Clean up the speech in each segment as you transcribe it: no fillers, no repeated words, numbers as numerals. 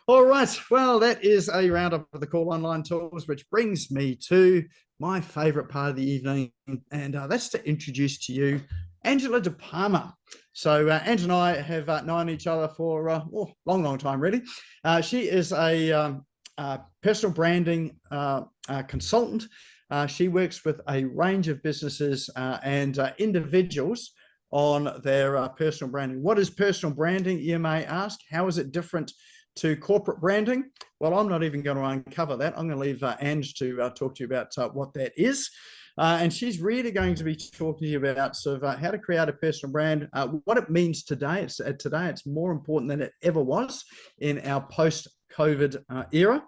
All right. Well, that is a roundup of the Call Online Tools, which brings me to my favorite part of the evening, and that's to introduce to you Angela De Palma. So Angela and I have known each other for a long time, really. She is a personal branding consultant. She works with a range of businesses and individuals on their personal branding. What is personal branding, you may ask? How is it different to corporate branding? Well, I'm not even going to uncover that. I'm going to leave Ange to talk to you about what that is. And she's really going to be talking to you about sort of how to create a personal brand, what it means today. Today it's more important than it ever was in our post-COVID era.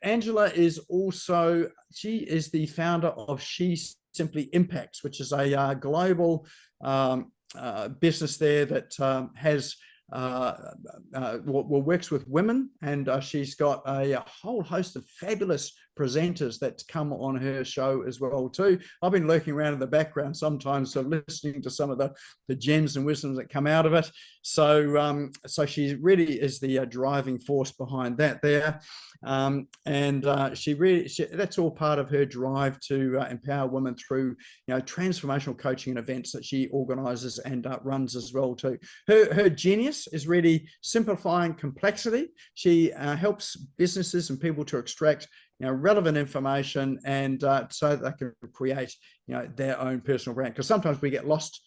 Angela is also, she is the founder of She Simply Impacts, which is a global business there that has works with women, and she's got a whole host of fabulous presenters that come on her show as well too. I've been lurking around in the background sometimes, so listening to some of the gems and wisdoms that come out of it. So she really is the driving force behind that there. That's all part of her drive to empower women through transformational coaching and events that she organizes and runs as well too. Her genius is really simplifying complexity. She helps businesses and people to extract relevant information, and so they can create their own personal brand, because sometimes we get lost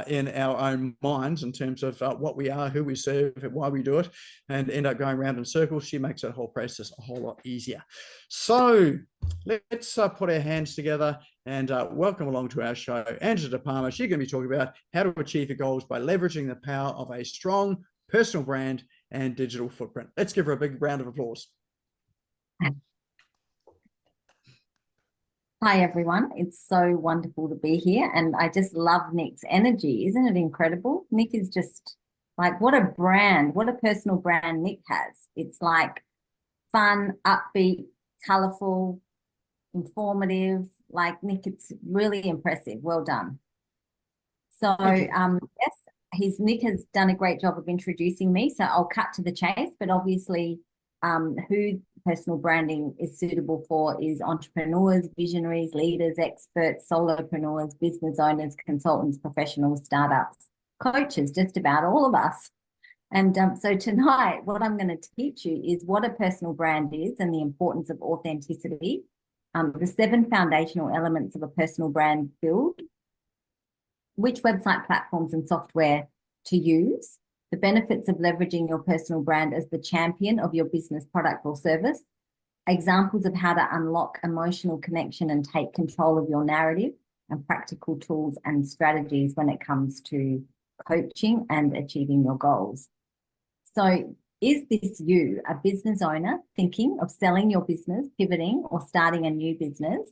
in our own minds in terms of what we are, who we serve, and why we do it, and end up going around in circles. She makes that whole process a whole lot easier. So let's put our hands together and welcome along to our show Angela De Palma. She's going to be talking about how to achieve your goals by leveraging the power of a strong personal brand and digital footprint. Let's give her a big round of applause. Hi, everyone. It's so wonderful to be here. And I just love Nick's energy. Isn't it incredible? Nick is just like, what a brand, what a personal brand Nick has. It's like fun, upbeat, colorful, informative. Like, Nick, it's really impressive. Well done. So, yes, Nick has done a great job of introducing me. So I'll cut to the chase, but obviously who personal branding is suitable for is entrepreneurs, visionaries, leaders, experts, solopreneurs, business owners, consultants, professionals, startups, coaches, just about all of us. And so tonight, what I'm going to teach you is what a personal brand is and the importance of authenticity, the 7 foundational elements of a personal brand build, which website platforms and software to use, the benefits of leveraging your personal brand as the champion of your business, product, or service, examples of how to unlock emotional connection and take control of your narrative, and practical tools and strategies when it comes to coaching and achieving your goals. So, is this you, a business owner thinking of selling your business, pivoting, or starting a new business?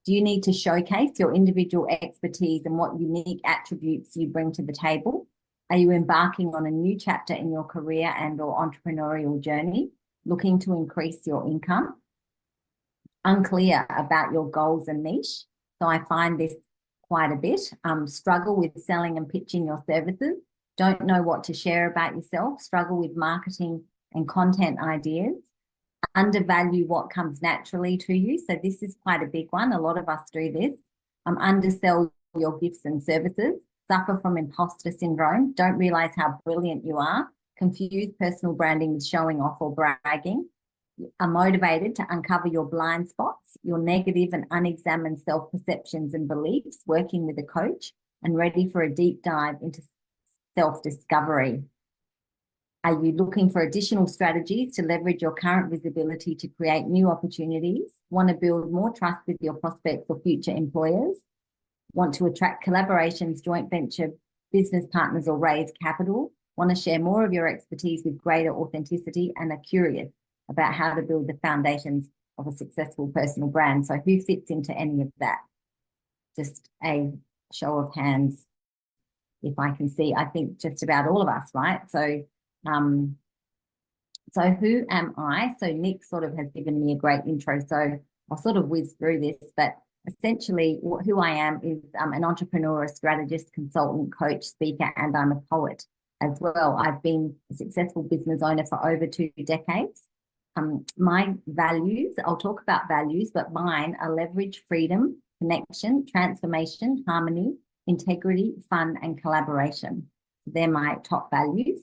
Do you need to showcase your individual expertise and what unique attributes you bring to the table? Are you embarking on a new chapter in your career and or entrepreneurial journey, looking to increase your income? Unclear about your goals and niche. So I find this quite a bit. Struggle with selling and pitching your services. Don't know what to share about yourself. Struggle with marketing and content ideas. Undervalue what comes naturally to you. So this is quite a big one. A lot of us do this. Undersell your gifts and services. Suffer from imposter syndrome, don't realize how brilliant you are, confuse personal branding with showing off or bragging, are motivated to uncover your blind spots, your negative and unexamined self-perceptions and beliefs, working with a coach, and ready for a deep dive into self-discovery. Are you looking for additional strategies to leverage your current visibility to create new opportunities? Want to build more trust with your prospects or future employers? Want to attract collaborations, joint venture business partners, or raise capital? Want to share more of your expertise with greater authenticity and are curious about how to build the foundations of a successful personal brand? So who fits into any of that? Just a show of hands, if I can see. I think just about all of us, right? So who am I? So Nick sort of has given me a great intro, so I'll sort of whiz through this, but essentially who I am is an entrepreneur, a strategist, consultant, coach, speaker, and I'm a poet as well. I've been a successful business owner for over 2 decades. My values, I'll talk about values, but mine are leverage, freedom, connection, transformation, harmony, integrity, fun, and collaboration. They're my top values.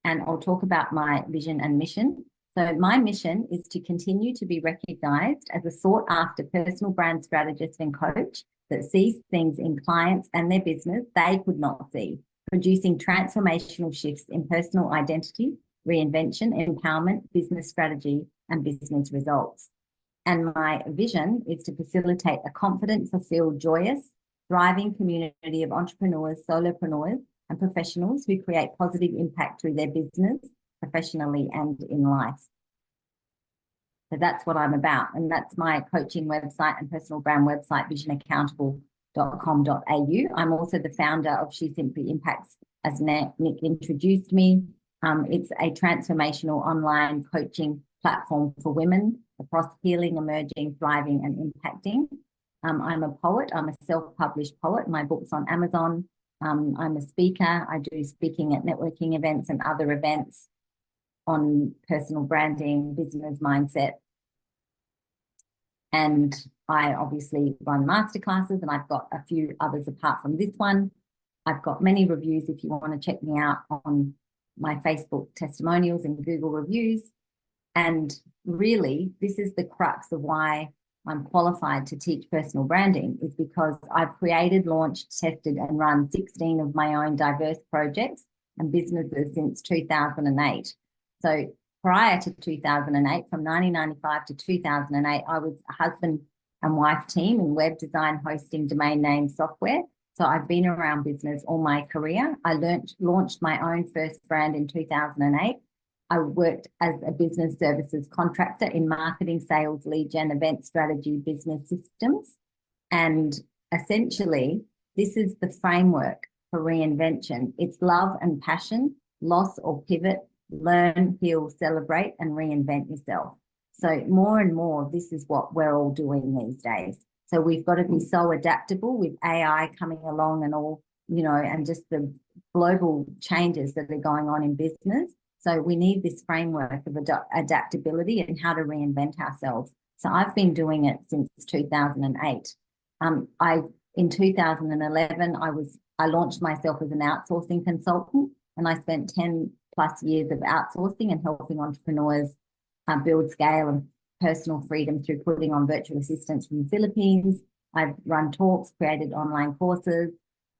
And I'll talk about my vision and mission. So my mission is to continue to be recognized as a sought after personal brand strategist and coach that sees things in clients and their business they could not see, producing transformational shifts in personal identity, reinvention, empowerment, business strategy, and business results. And my vision is to facilitate a confident, fulfilled, joyous, thriving community of entrepreneurs, solopreneurs, and professionals who create positive impact through their business, professionally, and in life. So that's what I'm about. And that's my coaching website and personal brand website, visionaccountable.com.au. I'm also the founder of She Simply Impacts, as Nick introduced me. It's a transformational online coaching platform for women across healing, emerging, thriving, and impacting. I'm a poet. I'm a self-published poet. My book's on Amazon. I'm a speaker. I do speaking at networking events and other events on personal branding, business mindset. And I obviously run masterclasses, and I've got a few others apart from this one. I've got many reviews if you want to check me out on my Facebook testimonials and Google reviews. And really, this is the crux of why I'm qualified to teach personal branding, is because I've created, launched, tested, and run 16 of my own diverse projects and businesses since 2008. So prior to 2008, from 1995 to 2008, I was a husband and wife team in web design, hosting, domain name software. So I've been around business all my career. I launched my own first brand in 2008. I worked as a business services contractor in marketing, sales, lead gen, event strategy, business systems. And essentially, this is the framework for reinvention. It's love and passion, loss or pivot, learn, heal, celebrate, and reinvent yourself. So more and more, this is what we're all doing these days. So we've got to be so adaptable with AI coming along and all, and just the global changes that are going on in business. So we need this framework of adaptability and how to reinvent ourselves. So I've been doing it since 2008. In 2011, I launched myself as an outsourcing consultant, and I spent 10 plus years of outsourcing and helping entrepreneurs build scale and personal freedom through putting on virtual assistants from the Philippines. I've run talks, created online courses.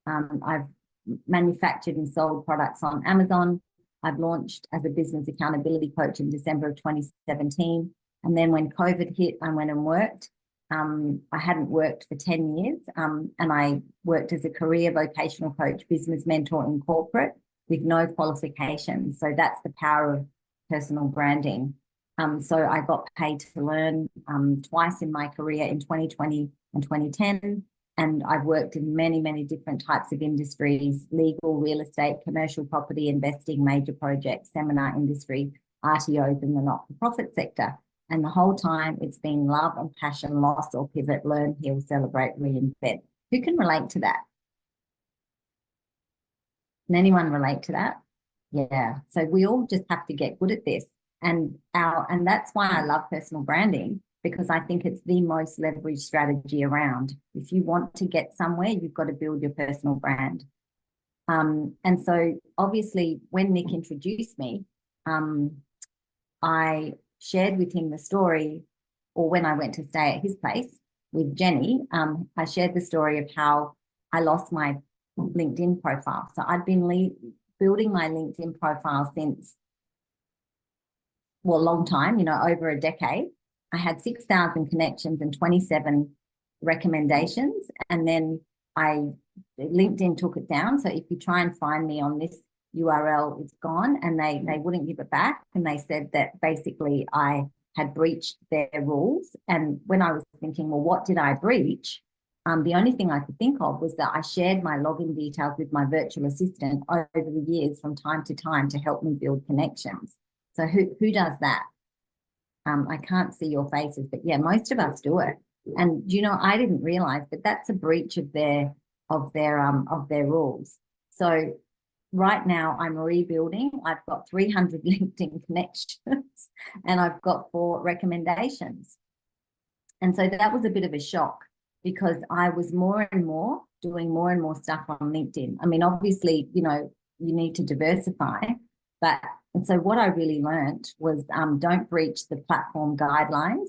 I've manufactured and sold products on Amazon. I've launched as a business accountability coach in December of 2017. And then when COVID hit, I went and worked. I hadn't worked for 10 years, and I worked as a career vocational coach, business mentor in corporate with no qualifications. So that's the power of personal branding. So I got paid to learn twice in my career, in 2020 and 2010. And I've worked in many, many different types of industries: legal, real estate, commercial property, investing, major projects, seminar industry, RTOs, and the not-for-profit sector. And the whole time it's been love and passion, loss or pivot, learn, heal, celebrate, reinvent. Who can relate to that? Can anyone relate to that? Yeah. So we all just have to get good at this. And that's why I love personal branding, because I think it's the most leveraged strategy around. If you want to get somewhere, you've got to build your personal brand. And so obviously when Nick introduced me, I shared with him the story, or when I went to stay at his place with Jenny, I shared the story of how I lost my LinkedIn profile. So I'd been building my LinkedIn profile since, a long time, over a decade. I had 6,000 connections and 27 recommendations. And then LinkedIn took it down. So if you try and find me on this URL, it's gone, and they wouldn't give it back. And they said that basically I had breached their rules. And when I was thinking, well, what did I breach? The only thing I could think of was that I shared my login details with my virtual assistant over the years from time to time to help me build connections. So who does that? I can't see your faces, but yeah, most of us do it. And I didn't realize that that's a breach of their rules. So right now I'm rebuilding. I've got 300 LinkedIn connections and I've got 4 recommendations. And so that was a bit of a shock because I was more and more doing more and more stuff on LinkedIn. I mean, obviously, you know, you need to diversify, but and so what I really learned was don't breach the platform guidelines.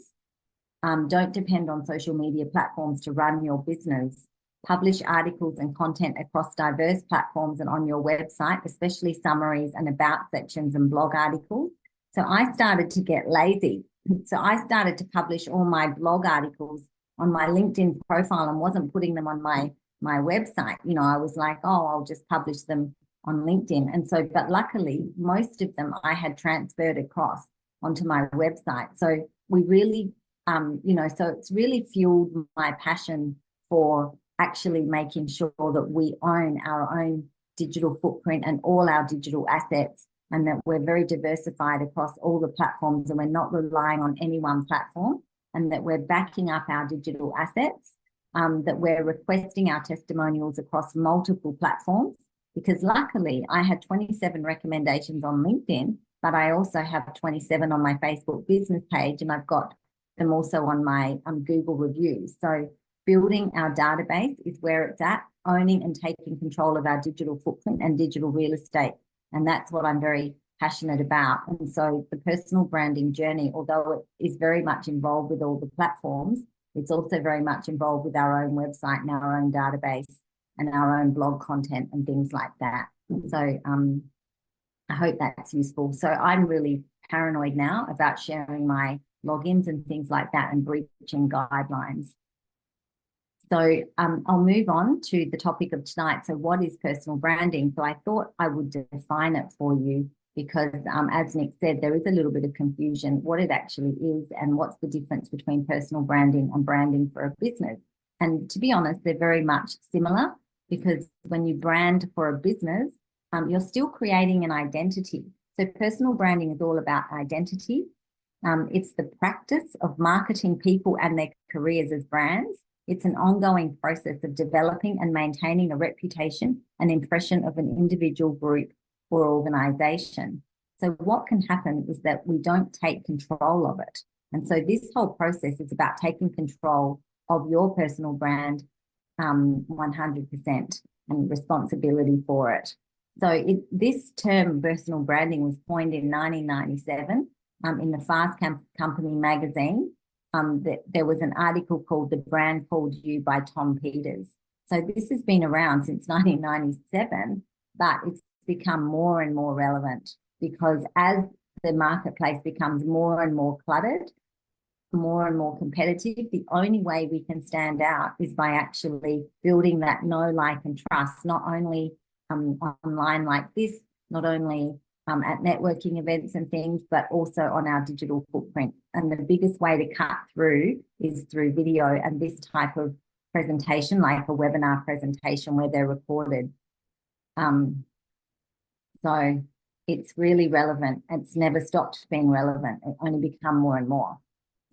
Don't depend on social media platforms to run your business. Publish articles and content across diverse platforms and on your website, especially summaries and about sections and blog articles. So I started to get lazy. So I started to publish all my blog articles on my LinkedIn profile and wasn't putting them on my website. You know, I was like, oh, I'll just publish them on LinkedIn. And so, but luckily, most of them I had transferred across onto my website. So we really, you know, so it's really fueled my passion for actually making sure that we own our own digital footprint and all our digital assets, and that we're very diversified across all the platforms and we're not relying on any one platform, and that we're backing up our digital assets, that we're requesting our testimonials across multiple platforms. Because luckily I had 27 recommendations on LinkedIn, but I also have 27 on my Facebook business page, and I've got them also on my Google reviews. So building our database is where it's at, owning and taking control of our digital footprint and digital real estate. And that's what I'm very passionate about. And so the personal branding journey, although it is very much involved with all the platforms, it's also very much involved with our own website and our own database and our own blog content and things like that. So I hope that's useful. So I'm really paranoid now about sharing my logins and things like that and breaching guidelines. So I'll move on to the topic of tonight. So what is personal branding? So I thought I would define it for you because as Nick said, there is a little bit of confusion what it actually is and what's the difference between personal branding and branding for a business. And to be honest, they're very much similar, because when you brand for a business, you're still creating an identity. So personal branding is all about identity. It's the practice of marketing people and their careers as brands. It's an ongoing process of developing and maintaining a reputation and impression of an individual, group, or organization. So what can happen is that we don't take control of it. And so this whole process is about taking control of your personal brand 100% and responsibility for it. So this term personal branding was coined in 1997 in the Fast Company magazine. There was an article called "The Brand Called You" by Tom Peters. So this has been around since 1997, but it's become more and more relevant because as the marketplace becomes more and more cluttered, more and more competitive, the only way we can stand out is by actually building that know, like, and trust, not only online like this, not only at networking events and things, but also on our digital footprint. And the biggest way to cut through is through video and this type of presentation, like a webinar presentation where they're recorded. So it's really relevant. It's never stopped being relevant. It only become more and more.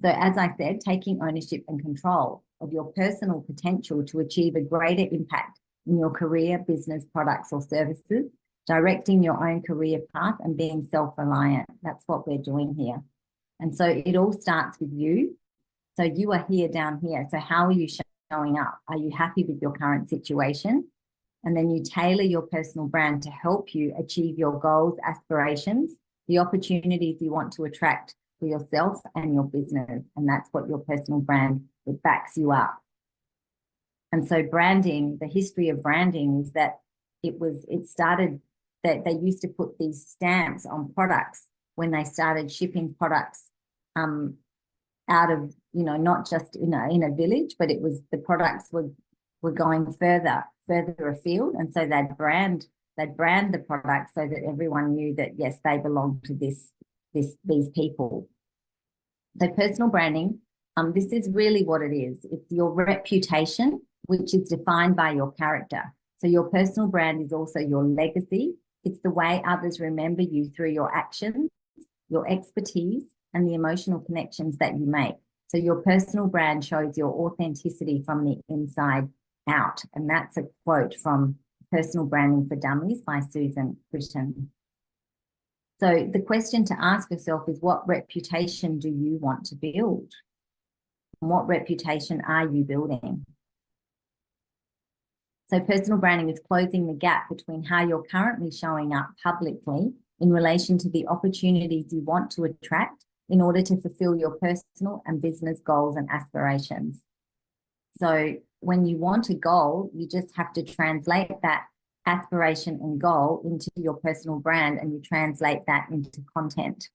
So as I said, taking ownership and control of your personal potential to achieve a greater impact in your career, business, products, or services, directing your own career path and being self-reliant. That's what we're doing here. And so it all starts with you. So you are here down here. So how are you showing up? Are you happy with your current situation? And then you tailor your personal brand to help you achieve your goals, aspirations, the opportunities you want to attract for yourself and your business. And that's what your personal brand, it backs you up. And so branding, the history of branding is that it started that they used to put these stamps on products when they started shipping products out of, not just in a village, but it was the products were going further afield. And so they'd brand the product so that everyone knew that, yes, they belong to these people. So personal branding, this is really what it is. It's your reputation, which is defined by your character. So your personal brand is also your legacy. It's the way others remember you through your actions, your expertise, and the emotional connections that you make. So your personal brand shows your authenticity from the inside out. And that's a quote from Personal Branding for Dummies by Susan Britton. So the question to ask yourself is, what reputation do you want to build? And what reputation are you building? So personal branding is closing the gap between how you're currently showing up publicly in relation to the opportunities you want to attract in order to fulfill your personal and business goals and aspirations. So when you want a goal, you just have to translate that aspiration and goal into your personal brand, and you translate that into content.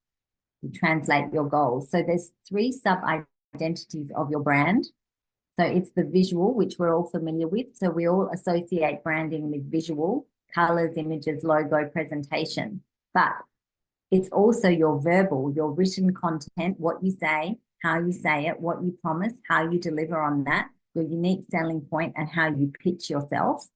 You translate your goals. So there's 3 sub-identities of your brand. So it's the visual, which we're all familiar with. So we all associate branding with visual, colors, images, logo, presentation. But it's also your verbal, your written content, what you say, how you say it, what you promise, how you deliver on that, your unique selling point, and how you pitch yourself,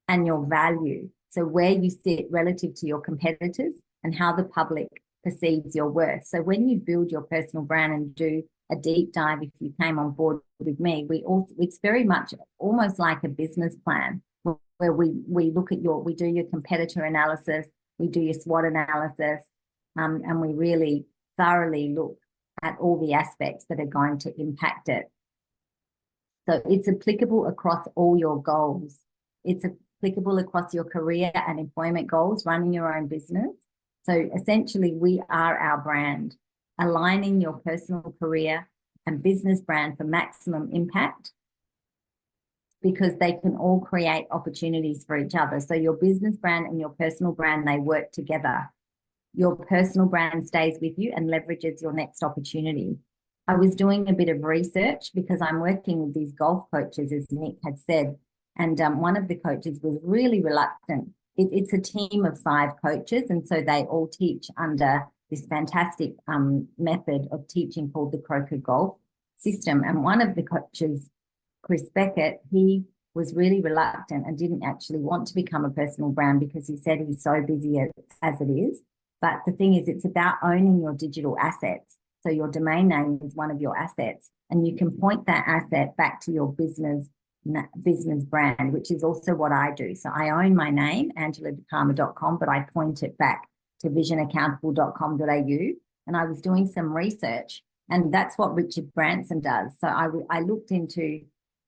and your value. So where you sit relative to your competitors and how the public perceives your worth. So when you build your personal brand and do a deep dive, if you came on board with me, it's very much almost like a business plan where we look at we do your competitor analysis, we do your SWOT analysis, and we really thoroughly look at all the aspects that are going to impact it. So it's applicable across all your goals. It's applicable across your career and employment goals, running your own business. So essentially, we are our brand, aligning your personal career and business brand for maximum impact, because they can all create opportunities for each other. So your business brand and your personal brand, they work together. Your personal brand stays with you and leverages your next opportunity. I was doing a bit of research because I'm working with these golf coaches, as Nick had said, and one of the coaches was really reluctant. It's a team of 5 coaches, and so they all teach under this fantastic method of teaching called the Croker Golf System. And one of the coaches, Chris Beckett, he was really reluctant and didn't actually want to become a personal brand because he said he's so busy as it is. But the thing is, it's about owning your digital assets. So your domain name is one of your assets, and you can point that asset back to your business brand, which is also what I do. So I own my name, angeladepalma.com, but I point it back to visionaccountable.com.au. And I was doing some research, and that's what Richard Branson does. So I looked into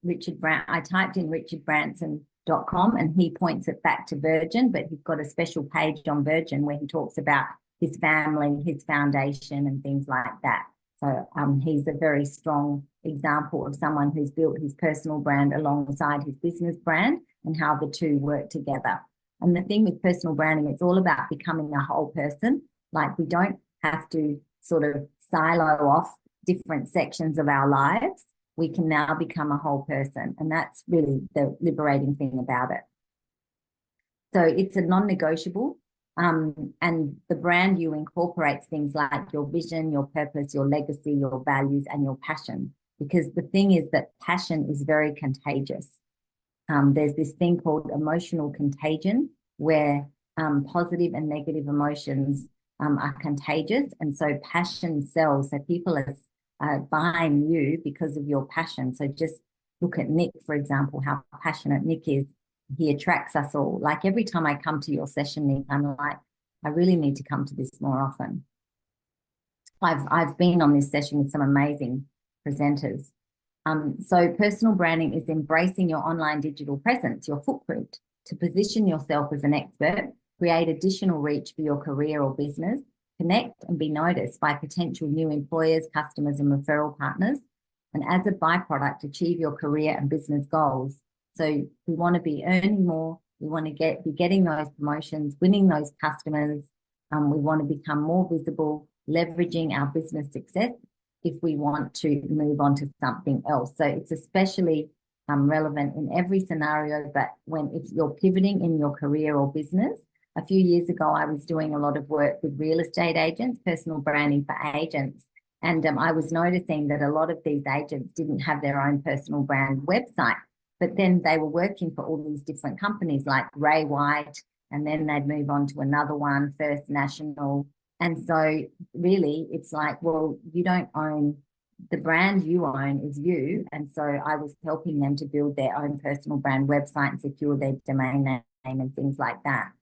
Richard Branson, I typed in richardbranson.com, and he points it back to Virgin, but he's got a special page on Virgin where he talks about his family, his foundation, and things like that. So he's a very strong example of someone who's built his personal brand alongside his business brand and how the two work together. And the thing with personal branding, it's all about becoming a whole person. Like, we don't have to sort of silo off different sections of our lives. We can now become a whole person. And that's really the liberating thing about it. So it's a non-negotiable. And the brand you incorporates things like your vision, your purpose, your legacy, your values, and your passion. Because the thing is that passion is very contagious. There's this thing called emotional contagion, where positive and negative emotions are contagious. And so passion sells. So people are buying you because of your passion. So just look at Nick, for example, how passionate Nick is. He attracts us all. Like, every time I come to your session, Nick, I'm like, I really need to come to this more often. I've been on this session with some amazing presenters. So personal branding is embracing your online digital presence, your footprint, to position yourself as an expert, create additional reach for your career or business, connect and be noticed by potential new employers, customers, and referral partners, and as a byproduct, achieve your career and business goals. So we want to be earning more. We want to be getting those promotions, winning those customers. We want to become more visible, leveraging our business success if we want to move on to something else. So it's especially relevant in every scenario, but if you're pivoting in your career or business. A few years ago, I was doing a lot of work with real estate agents, personal branding for agents. And I was noticing that a lot of these agents didn't have their own personal brand website. But then they were working for all these different companies like Ray White, and then they'd move on to another one, First National. And so really it's like, well, you don't own, the brand you own is you. And so I was helping them to build their own personal brand website and secure their domain and things like that.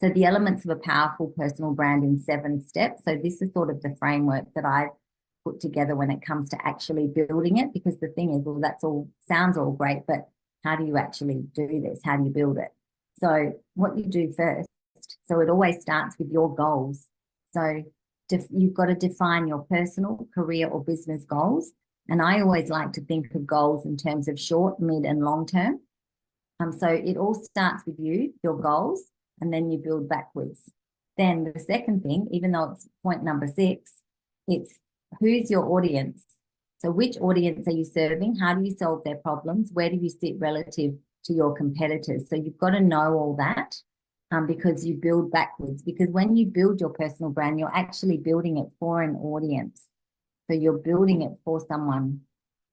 So the elements of a powerful personal brand in 7 steps. So this is sort of the framework that I've put together when it comes to actually building it, because the thing is, well, that's all sounds all great, but how do you actually do this? How do you build it? So what you do first, so it always starts with your goals. So you've got to define your personal, career, or business goals. And I always like to think of goals in terms of short, mid, and long term. So it all starts with you, your goals, and then you build backwards. Then the second thing, even though it's point number 6, it's who's your audience? So which audience are you serving? How do you solve their problems? Where do you sit relative to your competitors? So you've got to know all that because you build backwards. Because when you build your personal brand, you're actually building it for an audience. So you're building it for someone.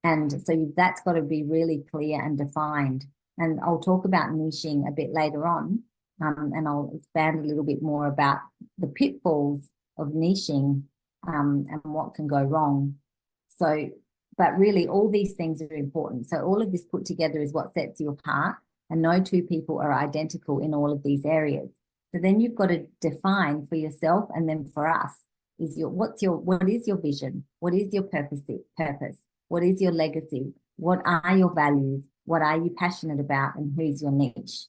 And so that's got to be really clear and defined. And I'll talk about niching a bit later on. And I'll expand a little bit more about the pitfalls of niching and what can go wrong. So, but really all these things are important. So all of this put together is what sets you apart, and no two people are identical in all of these areas. So then you've got to define for yourself, and then for us is what is your vision? What is your purpose? What is your legacy? What are your values? What are you passionate about, and who's your niche?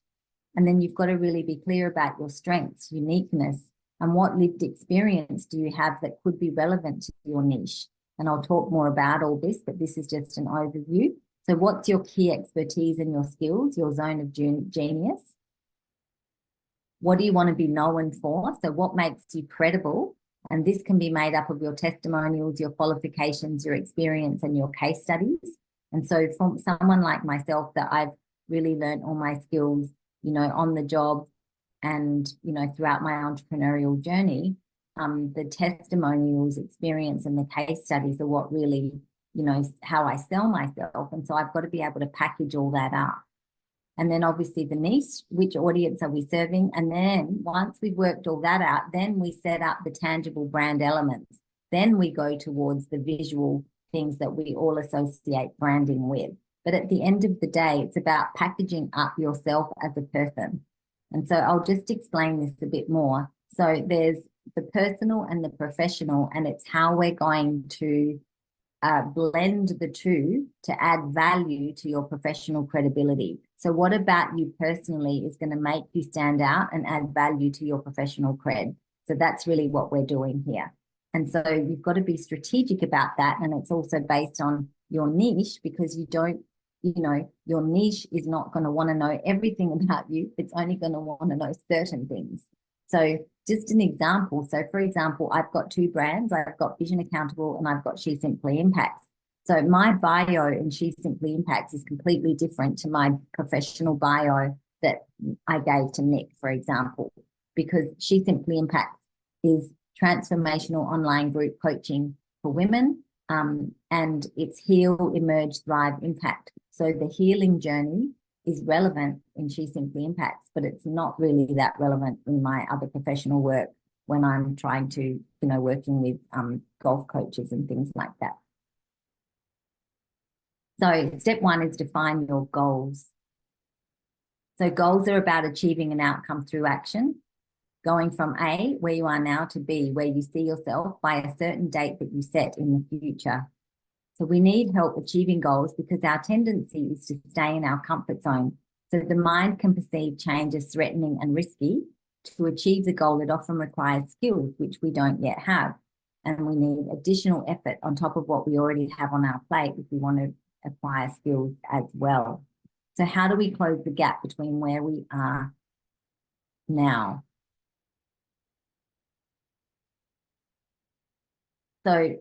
And then you've got to really be clear about your strengths, uniqueness, and what lived experience do you have that could be relevant to your niche. And I'll talk more about all this, but this is just an overview. So what's your key expertise and your skills, your zone of genius? What do you want to be known for? So what makes you credible? And this can be made up of your testimonials, your qualifications, your experience, and your case studies. And so from someone like myself, that I've really learned all my skills, on the job and, throughout my entrepreneurial journey, the testimonials, experience, and the case studies are what really, how I sell myself. And so I've got to be able to package all that up. And then obviously the niche, which audience are we serving? And then once we've worked all that out, then we set up the tangible brand elements. Then we go towards the visual things that we all associate branding with. But at the end of the day, it's about packaging up yourself as a person. And so I'll just explain this a bit more. So there's the personal and the professional, and it's how we're going to blend the two to add value to your professional credibility. So what about you personally is going to make you stand out and add value to your professional cred? So that's really what we're doing here. And so you've got to be strategic about that. And it's also based on your niche, because your niche is not going to want to know everything about you. It's only going to want to know certain things. So just an example. So for example, I've got 2 brands. I've got Vision Accountable and I've got She Simply Impacts. So my bio in She Simply Impacts is completely different to my professional bio that I gave to Nick, for example, because She Simply Impacts is transformational online group coaching for women, and it's Heal, Emerge, Thrive, Impact. So the healing journey is relevant in She Simply Impacts, but it's not really that relevant in my other professional work when I'm trying to, working with golf coaches and things like that. So step 1 is define your goals. So goals are about achieving an outcome through action, going from A, where you are now, to B, where you see yourself by a certain date that you set in the future. So we need help achieving goals because our tendency is to stay in our comfort zone. So the mind can perceive change as threatening and risky. To achieve the goal, it often requires skills, which we don't yet have. And we need additional effort on top of what we already have on our plate if we want to acquire skills as well. So how do we close the gap between where we are now? So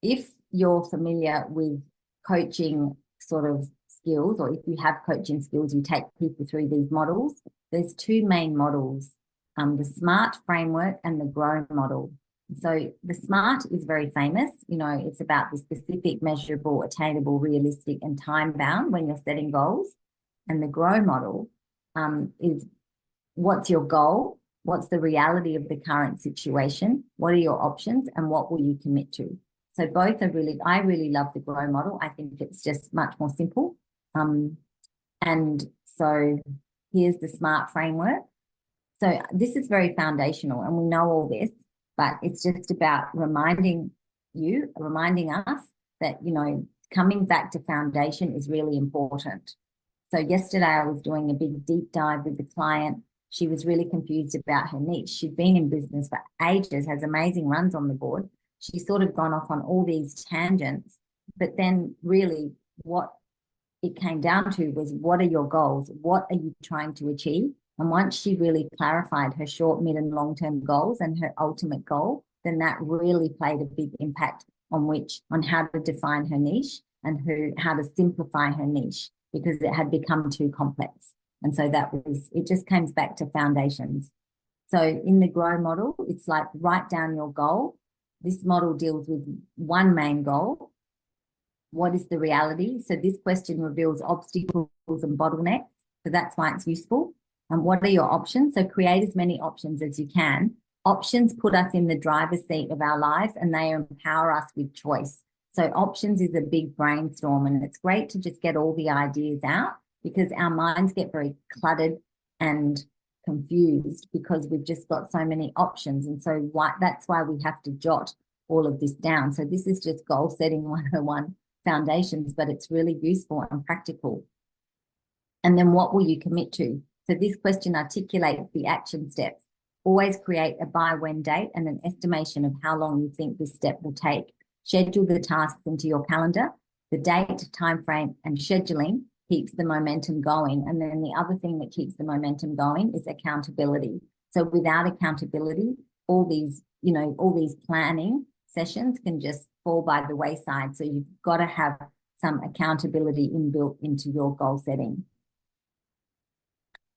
if you're familiar with coaching sort of skills, or if you have coaching skills, you take people through these models. There's 2 main models, the SMART framework and the GROW model. So the SMART is very famous. It's about the specific, measurable, attainable, realistic, and time-bound when you're setting goals. And the GROW model is what's your goal? What's the reality of the current situation? What are your options? And what will you commit to? So both are I really love the GROW model. I think it's just much more simple. And so here's the SMART framework. So this is very foundational, and we know all this, but it's just about reminding us that, you know, coming back to foundation is really important. So yesterday I was doing a big deep dive with the client. She was really confused about her niche. She'd been in business for ages, has amazing runs on the board. She's sort of gone off on all these tangents, but then really what it came down to was, what are your goals? What are you trying to achieve? And once she really clarified her short, mid, and long-term goals and her ultimate goal, then that really played a big impact on how to define her niche and how to simplify her niche, because it had become too complex. And so it just comes back to foundations. So in the GROW model, it's like, write down your goal. This model deals with one main goal. What is the reality? So this question reveals obstacles and bottlenecks. So that's why it's useful. And what are your options? So create as many options as you can. Options put us in the driver's seat of our lives, and they empower us with choice. So options is a big brainstorm, and it's great to just get all the ideas out, because our minds get very cluttered and confused because we've just got so many options. And so that's why we have to jot all of this down. So this is just goal setting 101 foundations, but it's really useful and practical. And then what will you commit to? So this question articulates the action steps. Always create a by-when date and an estimation of how long you think this step will take. Schedule the tasks into your calendar. The date, time frame, and scheduling keeps the momentum going. And then the other thing that keeps the momentum going is accountability. So without accountability, all these planning sessions can just fall by the wayside. So you've got to have some accountability inbuilt into your goal setting.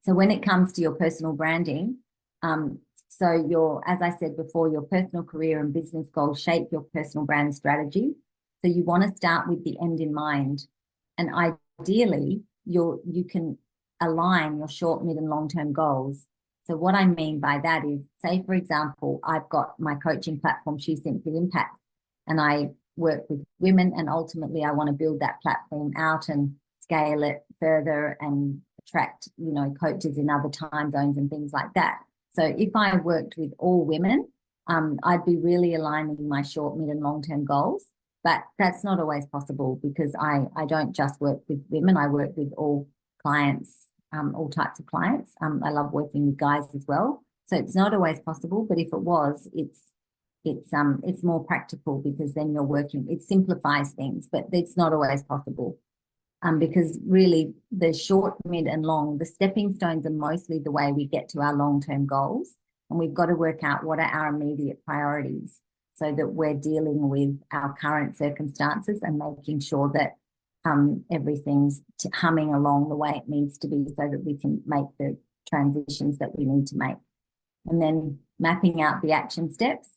So when it comes to your personal branding, as I said before, your personal career and business goals shape your personal brand strategy. So you want to start with the end in mind. And ideally, you can align your short, mid, and long-term goals. So what I mean by that is, say, for example, I've got my coaching platform, She Simply Impacts, and I work with women, and ultimately I want to build that platform out and scale it further and attract, coaches in other time zones and things like that. So if I worked with all women, I'd be really aligning my short, mid, and long-term goals. But that's not always possible, because I don't just work with women. I work with all clients, all types of clients. I love working with guys as well. So it's not always possible, but if it was, it's more practical, because then it simplifies things, but it's not always possible. Because really the short, mid, and long, the stepping stones are mostly the way we get to our long-term goals. And we've got to work out what are our immediate priorities, so that we're dealing with our current circumstances and making sure that everything's humming along the way it needs to be, so that we can make the transitions that we need to make. And then mapping out the action steps.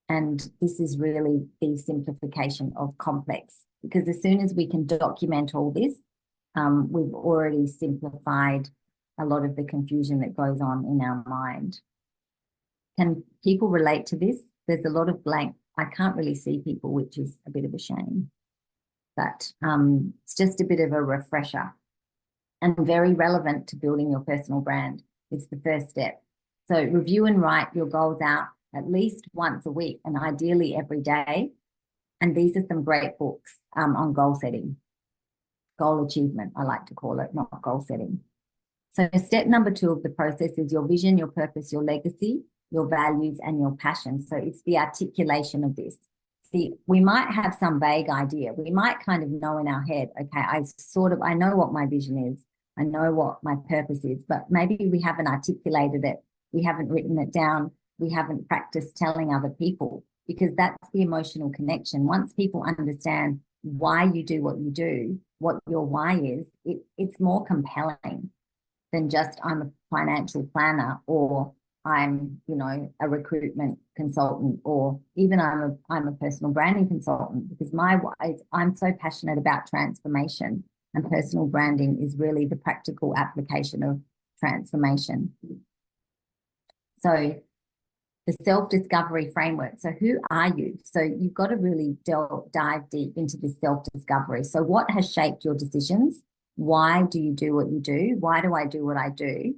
And this is really the simplification of complex, because as soon as we can document all this, we've already simplified a lot of the confusion that goes on in our mind. Can people relate to this? There's a lot of blank. I can't really see people, which is a bit of a shame. But it's just a bit of a refresher, and very relevant to building your personal brand. It's the first step. So review and write your goals out at least once a week, and ideally every day. And these are some great books on goal setting, goal achievement, I like to call it, not goal setting. So step number 2 of the process is your vision, your purpose, your legacy, your values, and your passion. So it's the articulation of this. See, we might have some vague idea. We might kind of know in our head, okay, I know what my vision is. I know what my purpose is, but maybe we haven't articulated it. We haven't written it down. We haven't practiced telling other people, because that's the emotional connection. Once people understand why you do what you do, what your why is, it's more compelling than just, I'm a financial planner, or I'm, a recruitment consultant, or even I'm a personal branding consultant, because I'm so passionate about transformation, and personal branding is really the practical application of transformation. So the self-discovery framework. So who are you? So you've got to really dive deep into this self-discovery. So what has shaped your decisions? why do you do what you do? Why do I do what I do?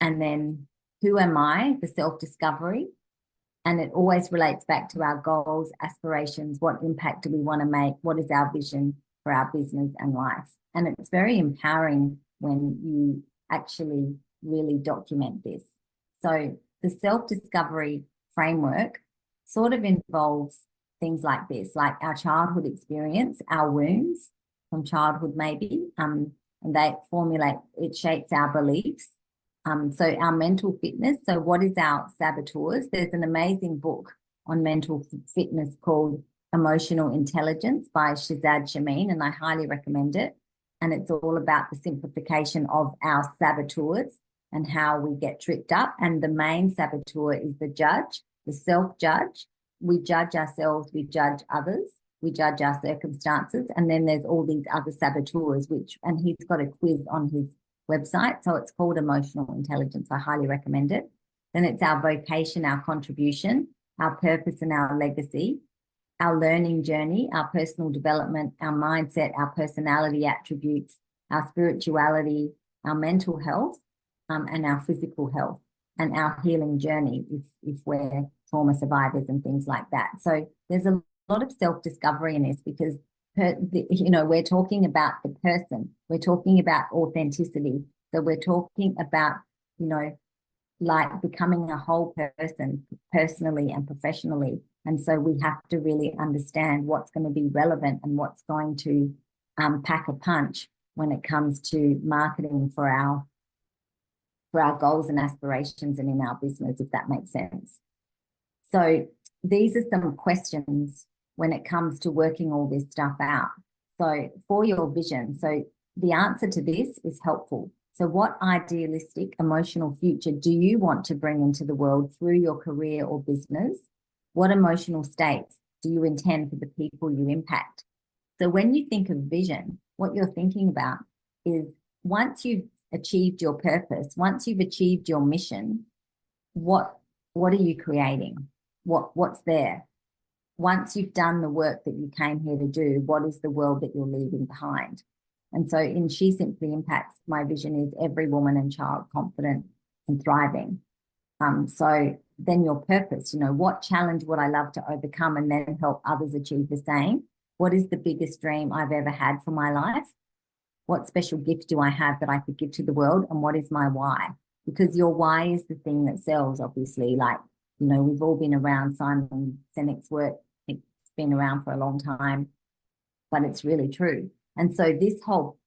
And then who am I? The self-discovery. And it always relates back to our goals, aspirations, what impact do we want to make? What is our vision for our business and life? And it's very empowering when you actually really document this. So the self-discovery framework sort of involves things like this, like our childhood experience, our wounds from childhood maybe, and they formulate, it shapes our beliefs. So our mental fitness. So what is our saboteurs? There's an amazing book on mental fitness called Emotional Intelligence by Shazad Shamin, and I highly recommend it. And it's all about the simplification of our saboteurs and how we get tripped up. And the main saboteur is the judge, the self-judge. We judge ourselves, we judge others, we judge our circumstances. And then there's all these other saboteurs, and he's got a quiz on his website. So it's called Emotional Intelligence. I highly recommend it. Then it's our vocation, our contribution, our purpose and our legacy, our learning journey, our personal development, our mindset, our personality attributes, our spirituality, our mental health, and our physical health, and our healing journey if we're trauma survivors and things like that. So there's a lot of self-discovery in this because we're talking about the person, we're talking about authenticity. So we're talking about, like becoming a whole person personally and professionally. And so we have to really understand what's going to be relevant and what's going to pack a punch when it comes to marketing for our goals and aspirations and in our business, if that makes sense. So these are some questions when it comes to working all this stuff out. So for your vision, so the answer to this is helpful. So what idealistic emotional future do you want to bring into the world through your career or business? What emotional states do you intend for the people you impact? So when you think of vision, what you're thinking about is once you've achieved your purpose, once you've achieved your mission, what are you creating? What's there? Once you've done the work that you came here to do, what is the world that you're leaving behind? And so in She Simply Impacts, my vision is every woman and child confident and thriving. So then your purpose, what challenge would I love to overcome and then help others achieve the same? What is the biggest dream I've ever had for my life? What special gift do I have that I could give to the world? And what is my why? Because your why is the thing that sells, obviously. Like, we've all been around Simon Sinek's work. It's been around for a long time, but it's really true. And so this whole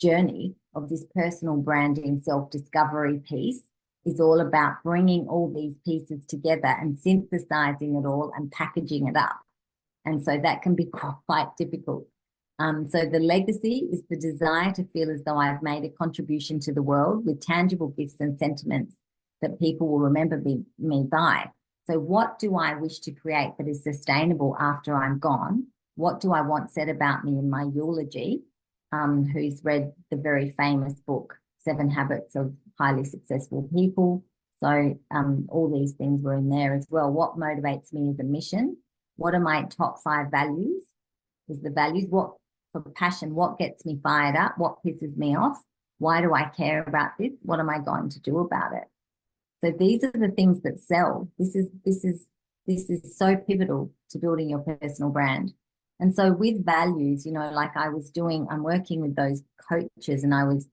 journey of this personal branding, self-discovery piece is all about bringing all these pieces together and synthesizing it all and packaging it up. And so that can be quite difficult. So the legacy is the desire to feel as though I've made a contribution to the world with tangible gifts and sentiments that people will remember me by. So what do I wish to create that is sustainable after I'm gone? What do I want said about me in my eulogy? Who's read the very famous book, 7 Habits of Highly Successful People. So all these things were in there as well. What motivates me is a mission. What are my top 5 values? Is the values. What for passion, what gets me fired up? What pisses me off? Why do I care about this? What am I going to do about it? So these are the things that sell. This is so pivotal to building your personal brand. And so with values, like I'm working with those coaches, and I was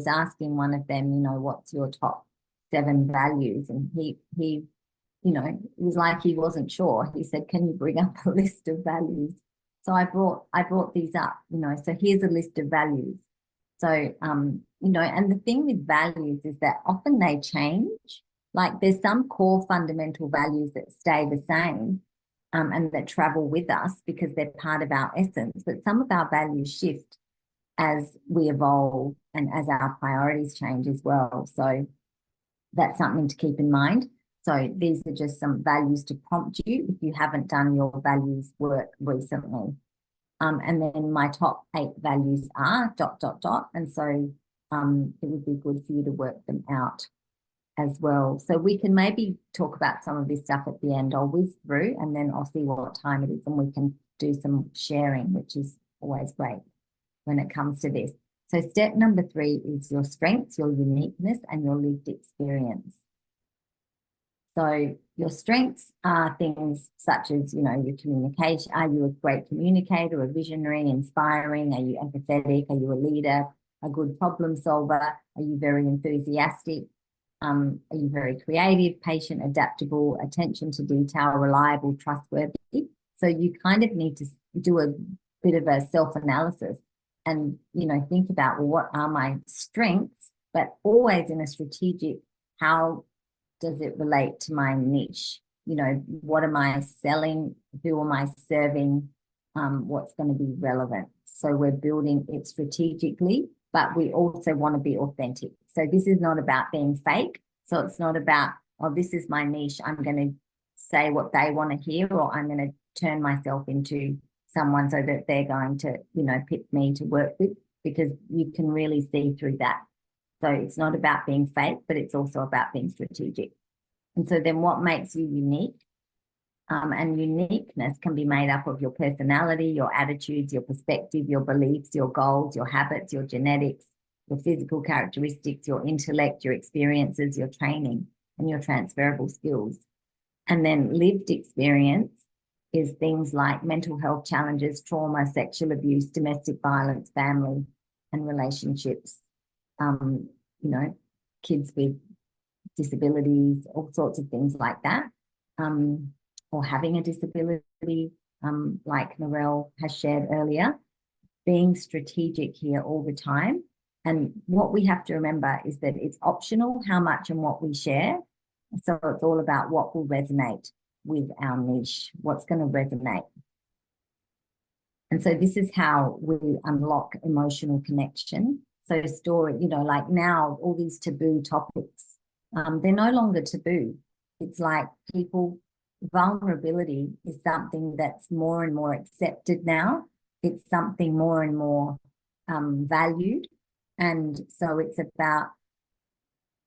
asking one of them, what's your top 7 values? And he it was like he wasn't sure. He said, can you bring up a list of values? So I brought these up, so here's a list of values. So, and the thing with values is that often they change. Like there's some core fundamental values that stay the same and that travel with us because they're part of our essence. But some of our values shift as we evolve and as our priorities change as well. So that's something to keep in mind. So these are just some values to prompt you if you haven't done your values work recently. And then my top 8 values are ... And so it would be good for you to work them out as well. So we can maybe talk about some of this stuff at the end. I'll whiz through and then I'll see what time it is and we can do some sharing, which is always great. when it comes to this. So step number 3 is your strengths, your uniqueness, and your lived experience. So your strengths are things such as, you know, your communication. Are you a great communicator, a visionary, inspiring? Are you empathetic? Are you a leader, a good problem solver? Are you very enthusiastic? Are you very creative, patient, adaptable, attention to detail, reliable, trustworthy? So you kind of need to do a bit of a self-analysis and, you know, think about, well, what are my strengths, but always in a strategic, how does it relate to my niche? You know, what am I selling? Who am I serving? What's going to be relevant? So we're building it strategically, but we also want to be authentic. So this is not about being fake. So it's not about, oh, this is my niche, I'm going to say what they want to hear, or I'm going to turn myself into someone so that they're going to, you know, pick me to work with, because you can really see through that. So it's not about being fake, but it's also about being strategic. And so then what makes you unique? And uniqueness can be made up of your personality, your attitudes, your perspective, your beliefs, your goals, your habits, your genetics, your physical characteristics, your intellect, your experiences, your training, and your transferable skills. And then lived experience is things like mental health challenges, trauma, sexual abuse, domestic violence, family and relationships, you know, kids with disabilities, all sorts of things like that, or having a disability, like Narelle has shared earlier. Being strategic here all the time. And what we have to remember is that it's optional how much and what we share. So it's all about what will resonate with our niche, what's going to resonate. And so this is how we unlock emotional connection. So story, you know, like now all these taboo topics, they're no longer taboo. It's like people, vulnerability is something that's more and more accepted now. It's something more and more valued. And so it's about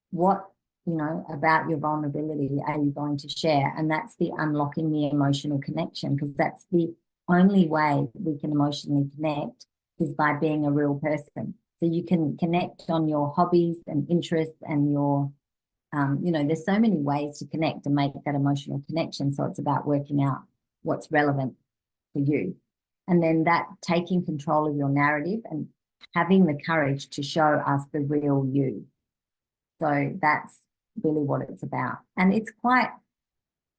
what, you know, about your vulnerability are you going to share? And that's the unlocking the emotional connection, because that's the only way we can emotionally connect is by being a real person. So you can connect on your hobbies and interests and your, you know, there's so many ways to connect and make that emotional connection. So it's about working out what's relevant for you. And then that taking control of your narrative and having the courage to show us the real you. So that's really what it's about. And it's quite,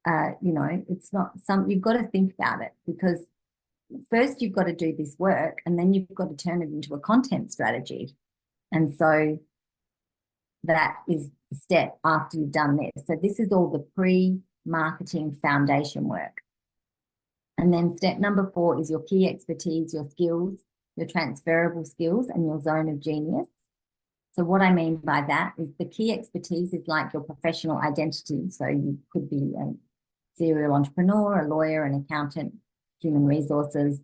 you know, it's not you've got to think about it, because first you've got to do this work and then you've got to turn it into a content strategy. And so that is the step after you've done this. So this is all the pre-marketing foundation work. And then step number 4 is your key expertise, your skills, your transferable skills, and your zone of genius. So what I mean by that is the key expertise is like your professional identity. So you could be a serial entrepreneur, a lawyer, an accountant, human resources,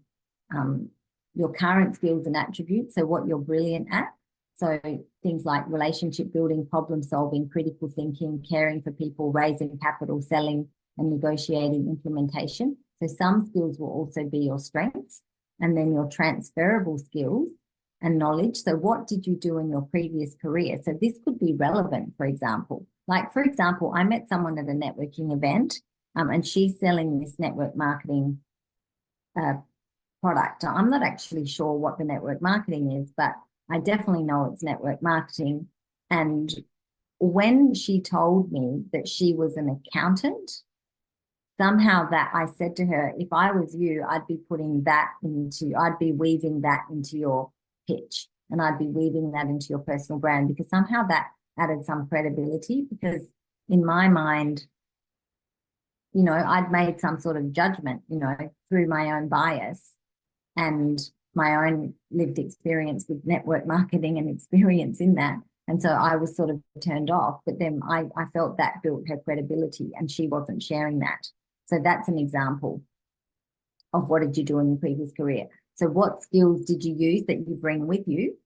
your current skills and attributes, so what you're brilliant at. So things like relationship building, problem solving, critical thinking, caring for people, raising capital, selling and negotiating, implementation. So some skills will also be your strengths, and then your transferable skills and knowledge. So what did you do in your previous career? So this could be relevant, for example. Like, for example, I met someone at a networking event, and she's selling this network marketing product. I'm not actually sure what the network marketing is, but I definitely know it's network marketing. And when she told me that she was an accountant, somehow that I said to her, if I was you, I'd be weaving that into your pitch, and I'd be weaving that into your personal brand, because somehow that added some credibility, because in my mind, you know, I'd made some sort of judgment, you know, through my own bias and my own lived experience with network marketing and experience in that. And so I was sort of turned off, but then I felt that built her credibility, and she wasn't sharing that. So that's an example of what did you do in your previous career. So what skills did you use that you bring with you?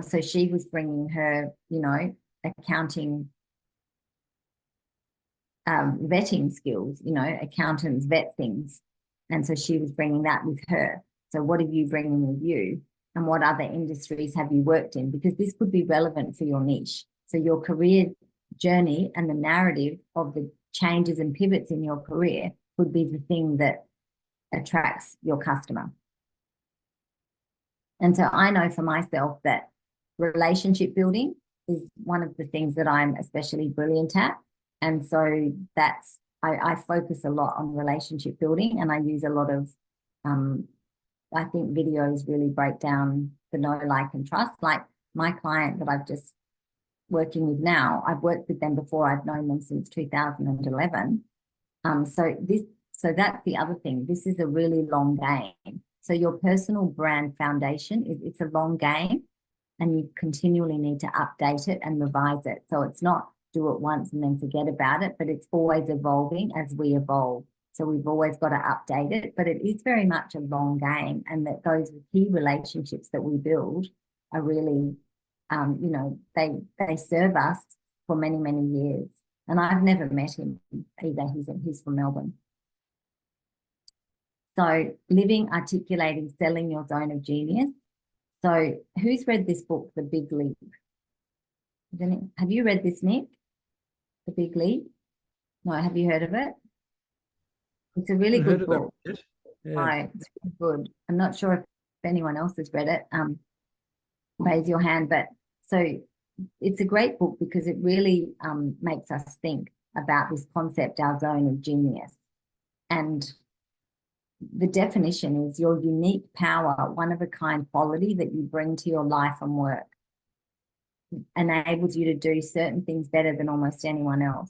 So she was bringing her, you know, accounting vetting skills, you know, accountants vet things. And so she was bringing that with her. So what are you bringing with you? and what other industries have you worked in, because this could be relevant for your niche. So your career journey and the narrative of the changes and pivots in your career could be the thing that attracts your customer. And so I know for myself that relationship building is one of the things that I'm especially brilliant at. And so that's, I focus a lot on relationship building, and I use a lot of, I think videos really break down the know, like, and trust. Like my client that I've just working with now, I've worked with them before. I've known them since 2011. So that's the other thing. This is a really long game. So your personal brand foundation it's a long game, and you continually need to update it and revise it. So it's not do it once and then forget about it, but it's always evolving as we evolve. So we've always got to update it, but it is very much a long game, and that those key relationships that we build are really, you know, they serve us for many, many years. And I've never met him either. He's from Melbourne. So living, articulating, selling your zone of genius. So who's read this book, The Big Leap? Have you read this, Nick? The Big Leap? No, have you heard of it? It's a really good book. Yeah. Oh, it's really good. I'm not sure if anyone else has read it. Raise your hand. But so it's a great book because it really makes us think about this concept, our zone of genius. And the definition is your unique power, one-of-a-kind quality that you bring to your life and work, enables you to do certain things better than almost anyone else.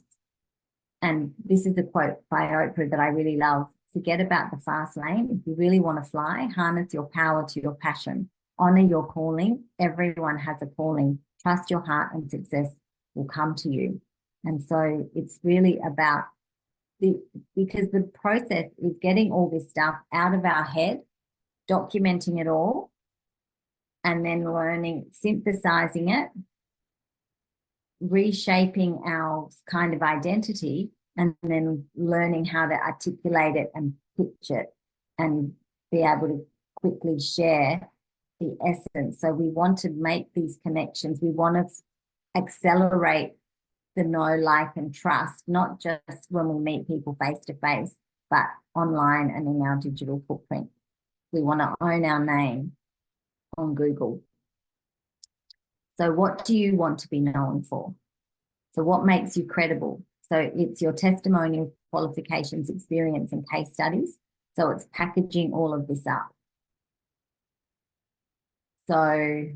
And this is a quote by Oprah that I really love. Forget about the fast lane. If you really want to fly, harness your power to your passion. Honor your calling. Everyone has a calling. Trust your heart and success will come to you. And so it's really about because the process is getting all this stuff out of our head, documenting it all, and then learning, synthesizing it, reshaping our kind of identity, and then learning how to articulate it and pitch it and be able to quickly share the essence. So we want to make these connections. We want to accelerate the know, like, and trust, not just when we meet people face to face, but online and in our digital footprint. We want to own our name on Google. So what do you want to be known for? So what makes you credible? So it's your testimonials, qualifications, experience, and case studies. So it's packaging all of this up. So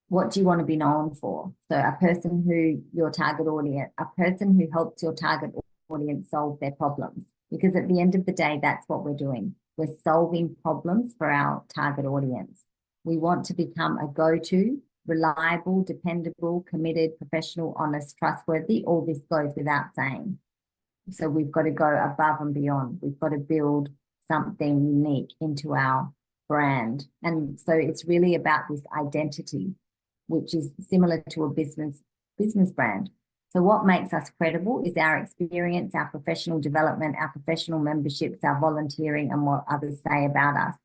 what do you want to be known for? So a person who your target audience, a person who helps your target audience solve their problems. Because at the end of the day, that's what we're doing. We're solving problems for our target audience. We want to become a go-to, reliable, dependable, committed, professional, honest, trustworthy. All this goes without saying. So we've got to go above and beyond. We've got to build something unique into our brand. And so it's really about this identity, which is similar to a business brand. So what makes us credible is our experience, our professional development, our professional memberships, our volunteering, and what others say about us.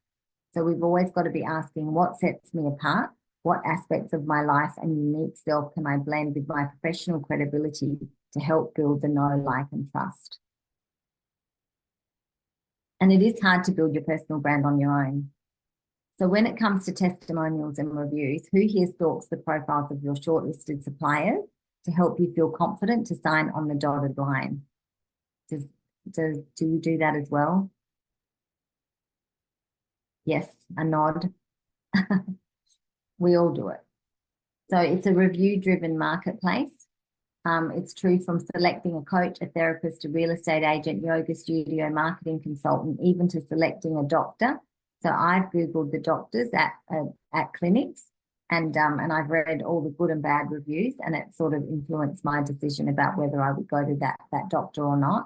So we've always got to be asking, what sets me apart? What aspects of my life and unique self can I blend with my professional credibility to help build the know, like, and trust? And it is hard to build your personal brand on your own. So when it comes to testimonials and reviews, who here stalks the profiles of your shortlisted suppliers to help you feel confident to sign on the dotted line? Do you do that as well? Yes, a nod. We all do it. So it's a review-driven marketplace. It's true from selecting a coach, a therapist, a real estate agent, yoga studio, marketing consultant, even to selecting a doctor. So I've Googled the doctors at clinics, and I've read all the good and bad reviews, and it sort of influenced my decision about whether I would go to that doctor or not.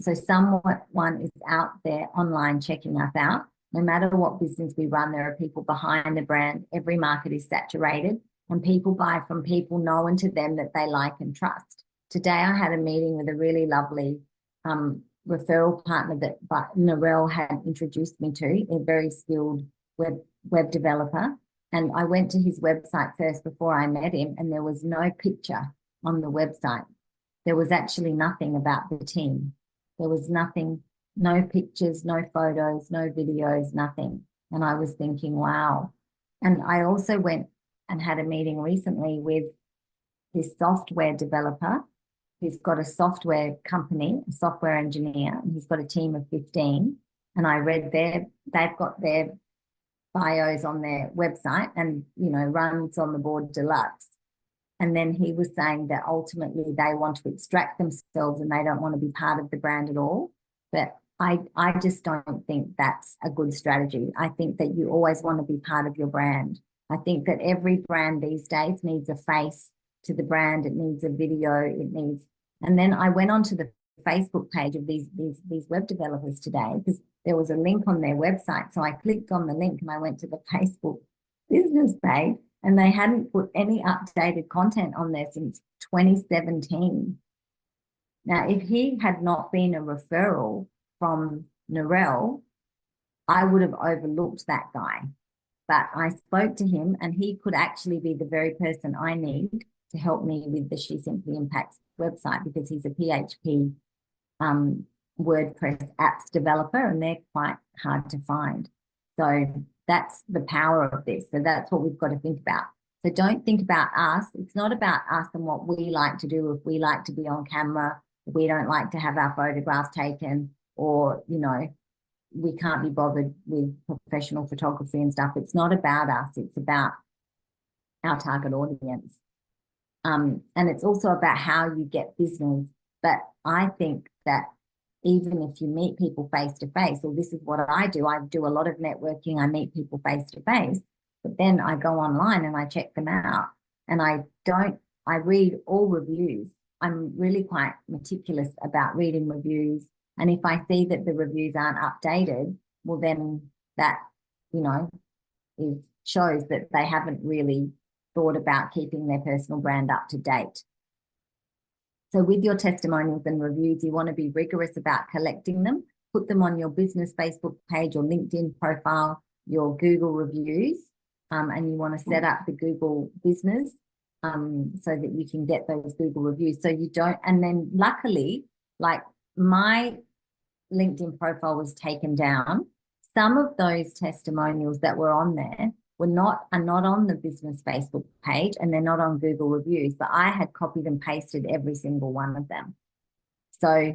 So someone is out there online checking us out. No matter what business we run, there are people behind the brand. Every market is saturated, and people buy from people known to them that they like and trust. Today I had a meeting with a really lovely referral partner that Narelle had introduced me to, a very skilled web developer. And I went to his website first before I met him, and there was no picture on the website. There was actually nothing about the team. There was nothing, no pictures, no photos, no videos, nothing. And I was thinking, wow. And I also went and had a meeting recently with this software developer who's got a software company, a software engineer, and he's got a team of 15. And I read they've got their bios on their website, and, you know, runs on the board deluxe. And then he was saying that ultimately they want to extract themselves and they don't want to be part of the brand at all. But I just don't think that's a good strategy. I think that you always want to be part of your brand. I think that every brand these days needs a face to the brand. It needs a video. It needs. And then I went onto the Facebook page of these web developers today, because there was a link on their website. So I clicked on the link and I went to the Facebook business page, and they hadn't put any updated content on there since 2017. Now, if he had not been a referral from Narelle, I would have overlooked that guy. But I spoke to him, and he could actually be the very person I need to help me with the She Simply Impacts website, because he's a PHP WordPress apps developer, and they're quite hard to find. So that's the power of this. So that's what we've got to think about. So don't think about us. It's not about us and what we like to do. If we like to be on camera, we don't like to have our photographs taken, or, you know, we can't be bothered with professional photography and stuff. It's not about us. It's about our target audience. And it's also about how you get business. But I think that even if you meet people face to face, or this is what I do a lot of networking. I meet people face to face, but then I go online and I check them out, and I read all reviews. I'm really quite meticulous about reading reviews. And if I see that the reviews aren't updated, well, then that, you know, shows that they haven't really thought about keeping their personal brand up to date. So with your testimonials and reviews, you want to be rigorous about collecting them, put them on your business Facebook page or LinkedIn profile, your Google reviews, and you want to set up the Google business so that you can get those Google reviews. So you don't, and then luckily, like, my LinkedIn profile was taken down. Some of those testimonials that were on there are not on the business Facebook page, and they're not on Google reviews, but I had copied and pasted every single one of them. So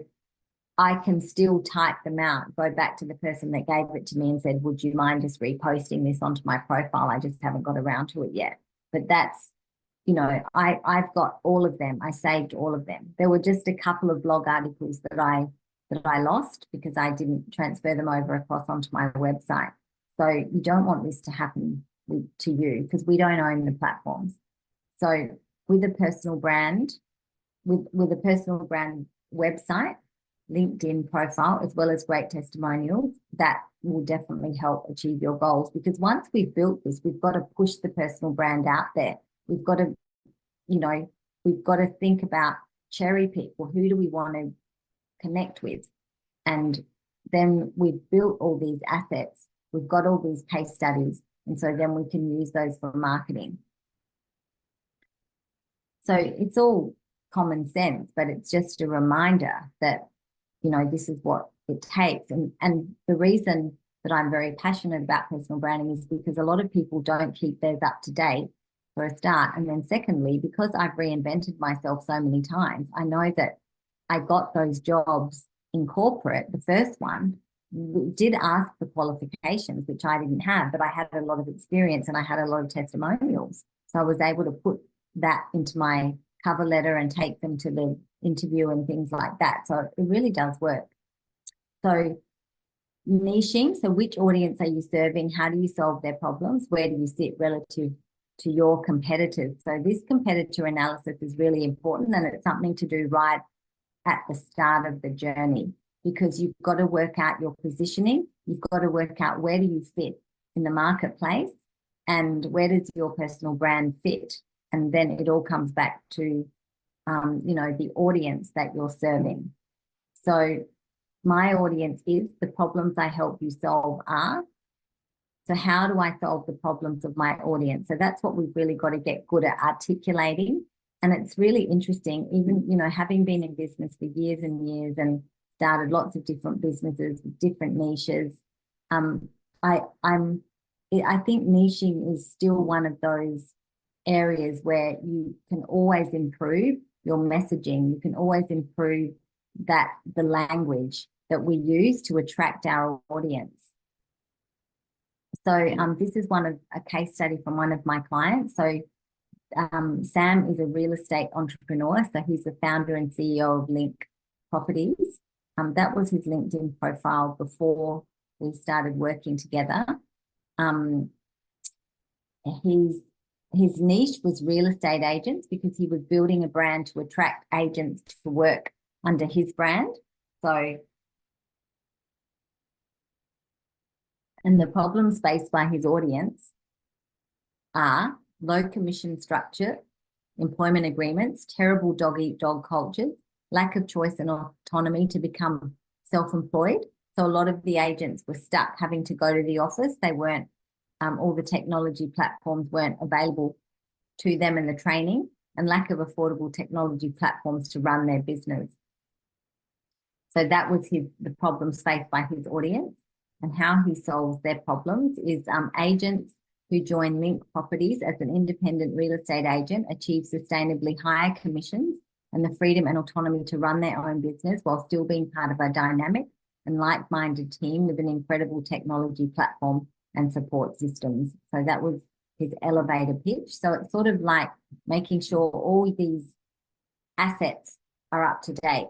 I can still type them out, go back to the person that gave it to me and said, would you mind just reposting this onto my profile? I just haven't got around to it yet. But that's, you know, I've got all of them. I saved all of them. There were just a couple of blog articles that I lost because I didn't transfer them over across onto my website. So you don't want this to happen to you, because we don't own the platforms. So with a personal brand, with a personal brand website, LinkedIn profile, as well as great testimonials, that will definitely help achieve your goals. Because once we've built this, we've got to push the personal brand out there. We've got to, you know, we've got to think about cherry pick. Well, who do we want to connect with? And then we've built all these assets. We've got all these case studies. And so then we can use those for marketing. So it's all common sense, but it's just a reminder that, you know, this is what it takes. And the reason that I'm very passionate about personal branding is because a lot of people don't keep theirs up to date, for a start. And then secondly, because I've reinvented myself so many times, I know that I got those jobs in corporate. The first one did ask for qualifications, which I didn't have, but I had a lot of experience and I had a lot of testimonials. So I was able to put that into my cover letter and take them to the interview and things like that. So it really does work. So niching, so which audience are you serving? How do you solve their problems? Where do you sit relative to your competitors? So this competitor analysis is really important, and it's something to do right at the start of the journey, because you've got to work out your positioning. You've got to work out where do you fit in the marketplace and where does your personal brand fit. And then it all comes back to, you know, the audience that you're serving. So my audience is, the problems I help you solve are, So how do I solve the problems of my audience? So that's what we've really got to get good at articulating. And it's really interesting, even, you know, having been in business for years and years and started lots of different businesses with different niches. I think niching is still one of those areas where you can always improve your messaging. You can always improve the language that we use to attract our audience. So this is a case study from one of my clients. So Sam is a real estate entrepreneur. So he's the founder and CEO of Link Properties. That was his LinkedIn profile before we started working together. His niche was real estate agents because he was building a brand to attract agents to work under his brand. So, and the problems faced by his audience are low commission structure, employment agreements, terrible dog-eat-dog cultures, lack of choice and autonomy to become self-employed. So a lot of the agents were stuck having to go to the office. They weren't, all the technology platforms weren't available to them in the training, and lack of affordable technology platforms to run their business. So that was the problems faced by his audience. And how he solves their problems is agents who join Link Properties as an independent real estate agent achieve sustainably higher commissions and the freedom and autonomy to run their own business while still being part of a dynamic and like-minded team with an incredible technology platform and support systems. So that was his elevator pitch. So it's sort of like making sure all these assets are up to date.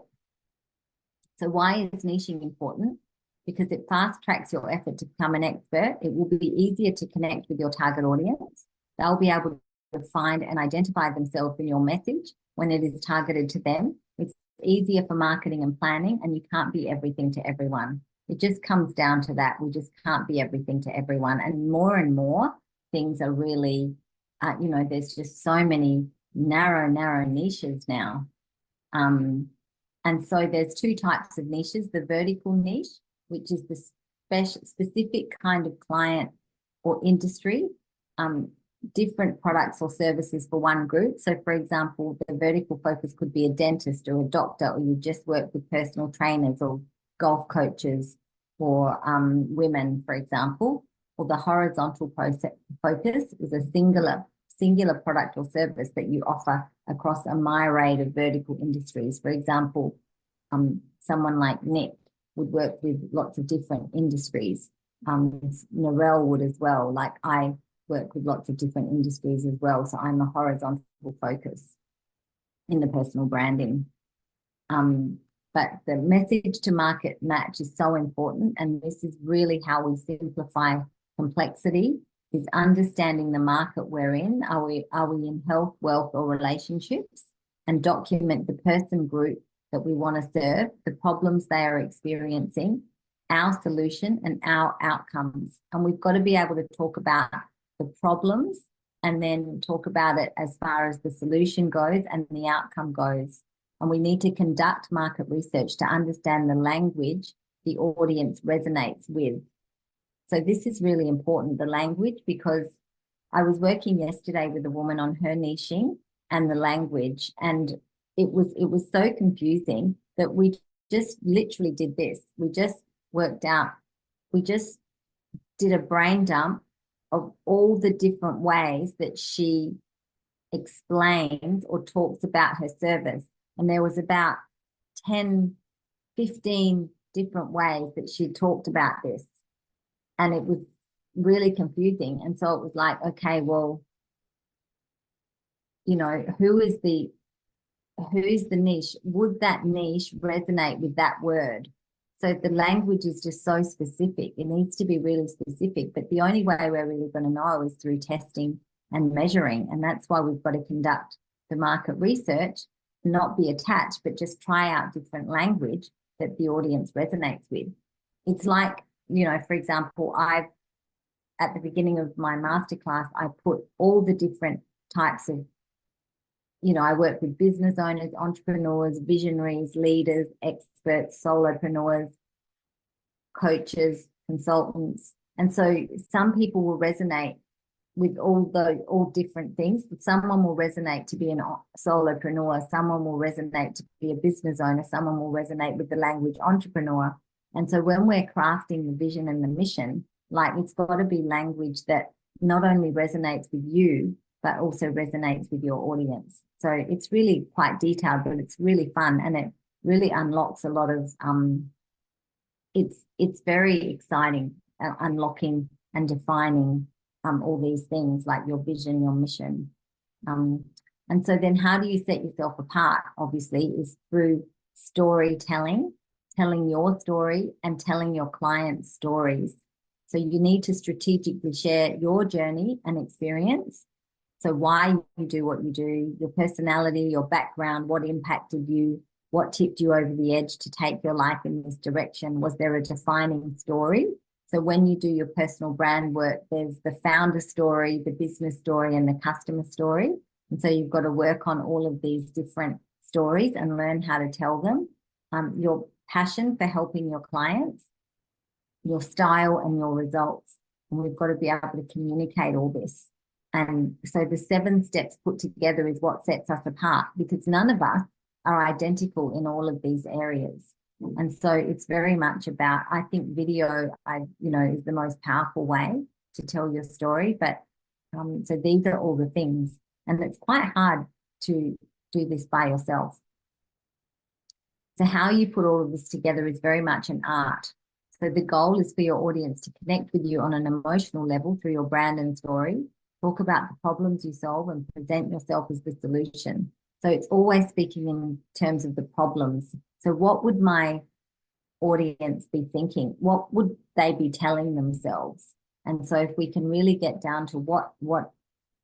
So why is niching important? Because it fast tracks your effort to become an expert. It will be easier to connect with your target audience. They'll be able to find and identify themselves in your message when it is targeted to them. It's easier for marketing and planning, and you can't be everything to everyone. It just comes down to that. We just can't be everything to everyone. And more things are really, you know, there's just so many narrow niches now. And so there's two types of niches: the vertical niche, which is the specific kind of client or industry, different products or services for one group. So for example, the vertical focus could be a dentist or a doctor, or you just work with personal trainers or golf coaches for women, for example. Or the horizontal focus is a singular product or service that you offer across a myriad of vertical industries. For example, someone like Nick would work with lots of different industries. Narelle would as well. Like I work with lots of different industries as well. So I'm a horizontal focus in the personal branding. But the message to market match is so important. And this is really how we simplify complexity, is understanding the market we're in. Are we in health, wealth, or relationships? And document the person group that we want to serve, the problems they are experiencing, our solution, and our outcomes. And we've got to be able to talk about the problems and then talk about it as far as the solution goes and the outcome goes. And we need to conduct market research to understand the language the audience resonates with. So this is really important, the language, because I was working yesterday with a woman on her niching and the language, and it was so confusing that we just literally did this. We just did a brain dump of all the different ways that she explains or talks about her service. And there was about 10, 15 different ways that she talked about this. And it was really confusing. And so it was like, okay, well, you know, who's the niche? Would that niche resonate with that word? So the language is just so specific. It needs to be really specific. But the only way we're really going to know is through testing and measuring. And that's why we've got to conduct the market research, not be attached, but just try out different language that the audience resonates with. It's like, you know, for example, at the beginning of my masterclass, I put all the different types of, you know, I work with business owners, entrepreneurs, visionaries, leaders, experts, solopreneurs, coaches, consultants, And so some people will resonate with all different things. Someone will resonate to be a solopreneur, someone will resonate to be a business owner, someone will resonate with the language entrepreneur. And so when we're crafting the vision and the mission, like, it's got to be language that not only resonates with you, but also resonates with your audience. So it's really quite detailed, but it's really fun, and it really unlocks a lot of it's very exciting, unlocking and defining all these things like your vision, your mission. And so then how do you set yourself apart? Obviously is through storytelling, telling your story and telling your clients' stories. So you need to strategically share your journey and experience. So why you do what you do, your personality, your background, what impacted you, what tipped you over the edge to take your life in this direction. Was there a defining story? So when you do your personal brand work, there's the founder story, the business story, and the customer story. And so you've got to work on all of these different stories and learn how to tell them. Your passion for helping your clients, your style, and your results. And we've got to be able to communicate all this. And so the 7 steps put together is what sets us apart, because none of us are identical in all of these areas. And so it's very much about, I think video, is the most powerful way to tell your story. But so these are all the things, and it's quite hard to do this by yourself. So how you put all of this together is very much an art. So the goal is for your audience to connect with you on an emotional level through your brand and story, talk about the problems you solve, and present yourself as the solution. So it's always speaking in terms of the problems. So what would my audience be thinking? What would they be telling themselves? And so if we can really get down to what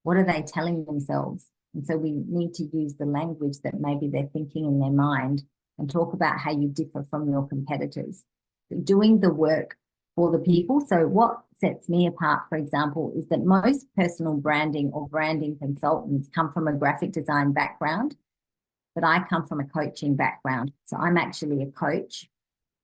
are they telling themselves? And so we need to use the language that maybe they're thinking in their mind, and talk about how you differ from your competitors. Doing the work for the people. So what sets me apart, for example, is that most personal branding or branding consultants come from a graphic design background, but I come from a coaching background. So I'm actually a coach.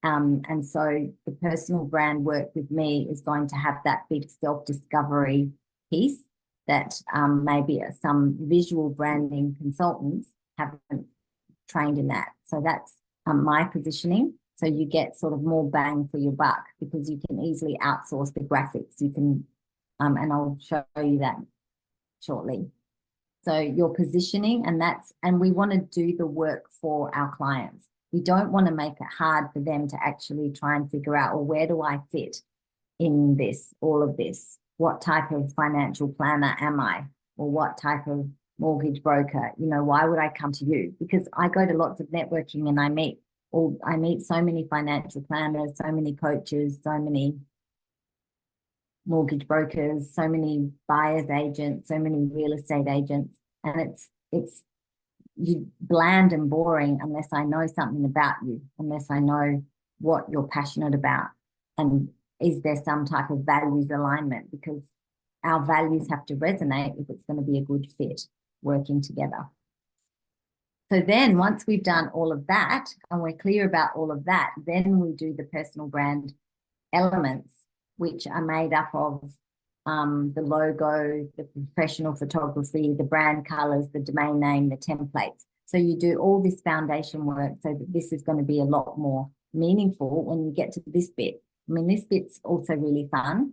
And so the personal brand work with me is going to have that big self-discovery piece that maybe some visual branding consultants haven't trained in that. So that's my positioning. So you get sort of more bang for your buck, because you can easily outsource the graphics. You can, and I'll show you that shortly. So your positioning, and we want to do the work for our clients. We don't want to make it hard for them to actually try and figure out, well, where do I fit in this, all of this? What type of financial planner am I? Or what type of mortgage broker? Why would I come to you? Because I go to lots of networking and I meet so many financial planners, so many coaches, so many mortgage brokers, so many buyer's agents, so many real estate agents. And it's you bland and boring unless I know something about you, unless I know what you're passionate about. And is there some type of values alignment? Because our values have to resonate if it's going to be a good fit working together. So then once we've done all of that and we're clear about all of that, then we do the personal brand elements, which are made up of the logo, the professional photography, the brand colors, the domain name, the templates. So you do all this foundation work so that this is going to be a lot more meaningful when you get to this bit. I mean, this bit's also really fun.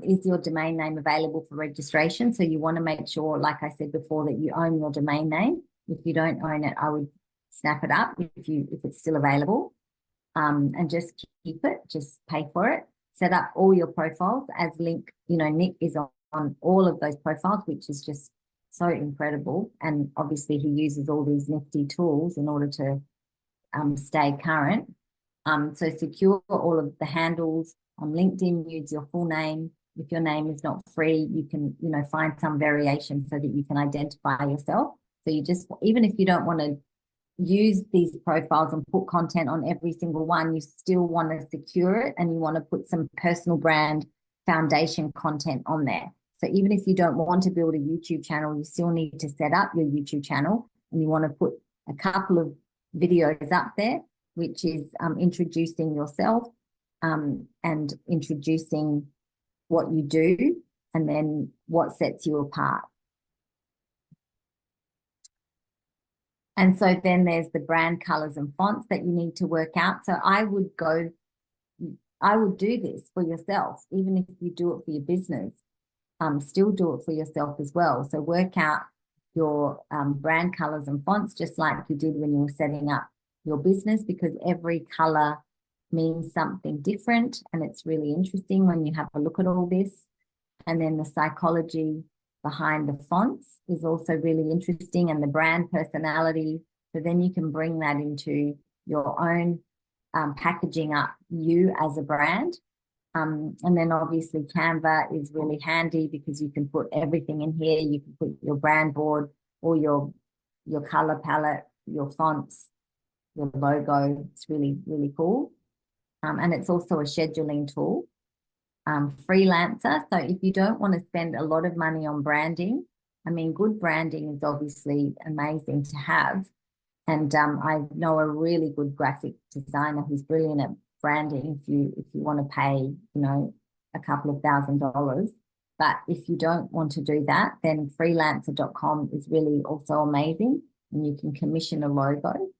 Is your domain name available for registration? So you want to make sure, like I said before, that you own your domain name. If you don't own it, I would snap it up if it's still available, and just keep it, just pay for it. Set up all your profiles as Nick is on all of those profiles, which is just so incredible. And obviously he uses all these nifty tools in order to stay current. So secure all of the handles. On LinkedIn, use your full name. If your name is not free, you can, find some variation so that you can identify yourself. So you just, even if you don't want to use these profiles and put content on every single one, you still want to secure it, and you want to put some personal brand foundation content on there. So even if you don't want to build a YouTube channel, you still need to set up your YouTube channel, and you want to put a couple of videos up there, which is introducing yourself and introducing what you do, and then what sets you apart. And so then there's the brand colors and fonts that you need to work out. So I would do this for yourself, even if you do it for your business, still do it for yourself as well. So work out your brand colors and fonts, just like you did when you were setting up your business, because every color means something different. And it's really interesting when you have a look at all this. And then the psychology behind the fonts is also really interesting, and the brand personality. So then you can bring that into your own packaging up you as a brand. And then obviously Canva is really handy because you can put everything in here. You can put your brand board or your color palette, your fonts, your logo. It's really, really cool. And it's also a scheduling tool. Freelancer. So if you don't want to spend a lot of money on branding, I mean, good branding is obviously amazing to have. And I know a really good graphic designer who's brilliant at branding if you want to pay, you know, a couple of $1,000s. But if you don't want to do that, then freelancer.com is really also amazing. And you can commission a logo.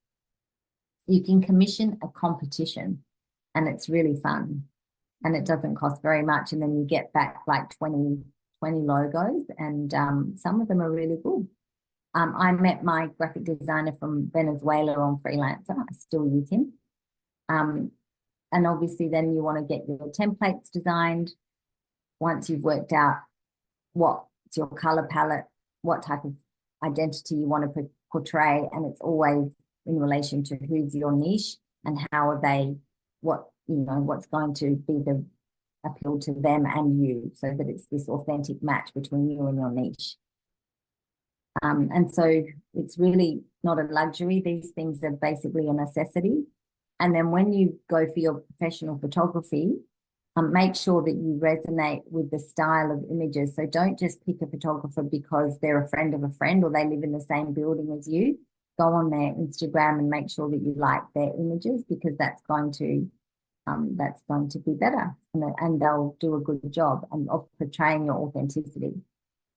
You can commission a competition, and it's really fun. And it doesn't cost very much. And then you get back like 20 logos, and some of them are really good. I met my graphic designer from Venezuela on Freelancer. I still use him. And obviously then you want to get your templates designed. Once you've worked out what's your color palette, what type of identity you want to portray, and it's always in relation to who's your niche and how are they, what's going to be the appeal to them and you, so that it's this authentic match between you and your niche. And so it's really not a luxury. These things are basically a necessity. And then when you go for your professional photography, make sure that you resonate with the style of images. So don't just pick a photographer because they're a friend of a friend or they live in the same building as you. Go on their Instagram and make sure that you like their images, because that's going to be better, and they'll do a good job of portraying your authenticity.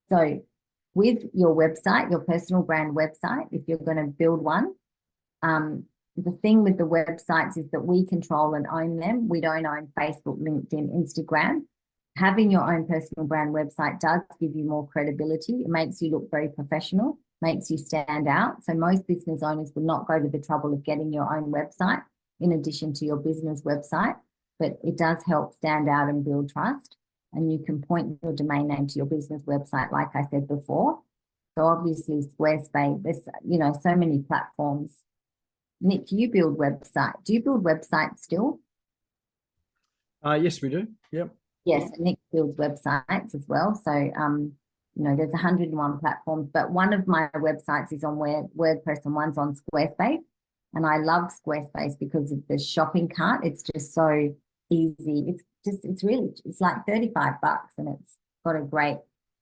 So with your website, your personal brand website, if you're going to build one, the thing with the websites is that we control and own them. We don't own Facebook, LinkedIn, Instagram. Having your own personal brand website does give you more credibility. It makes you look very professional, makes you stand out. So most business owners will not go to the trouble of getting your own website in addition to your business website, but it does help stand out and build trust. And you can point your domain name to your business website, like I said before. So obviously Squarespace, there's, so many platforms. Nick, do you build websites still? Yes, we do. Yep. Yes, Nick builds websites as well. So, there's 101 platforms, but one of my websites is on WordPress and one's on Squarespace. And I love Squarespace because of the shopping cart. It's just so easy. It's like $35 and it's got a great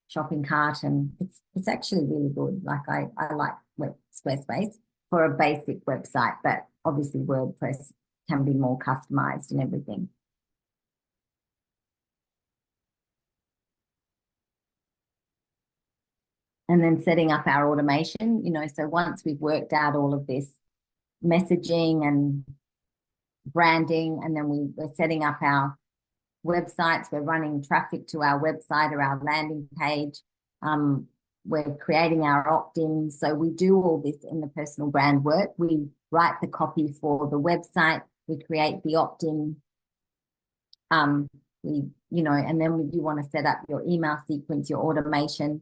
shopping cart, and it's actually really good. Like I like Squarespace for a basic website, but obviously WordPress can be more customized and everything. And then setting up our automation, so once we've worked out all of this messaging and branding, and then we're setting up our websites, we're running traffic to our website or our landing page, we're creating our opt-ins. So we do all this in the personal brand work. We write the copy for the website, we create the opt-in, and then you want to set up your email sequence, your automation.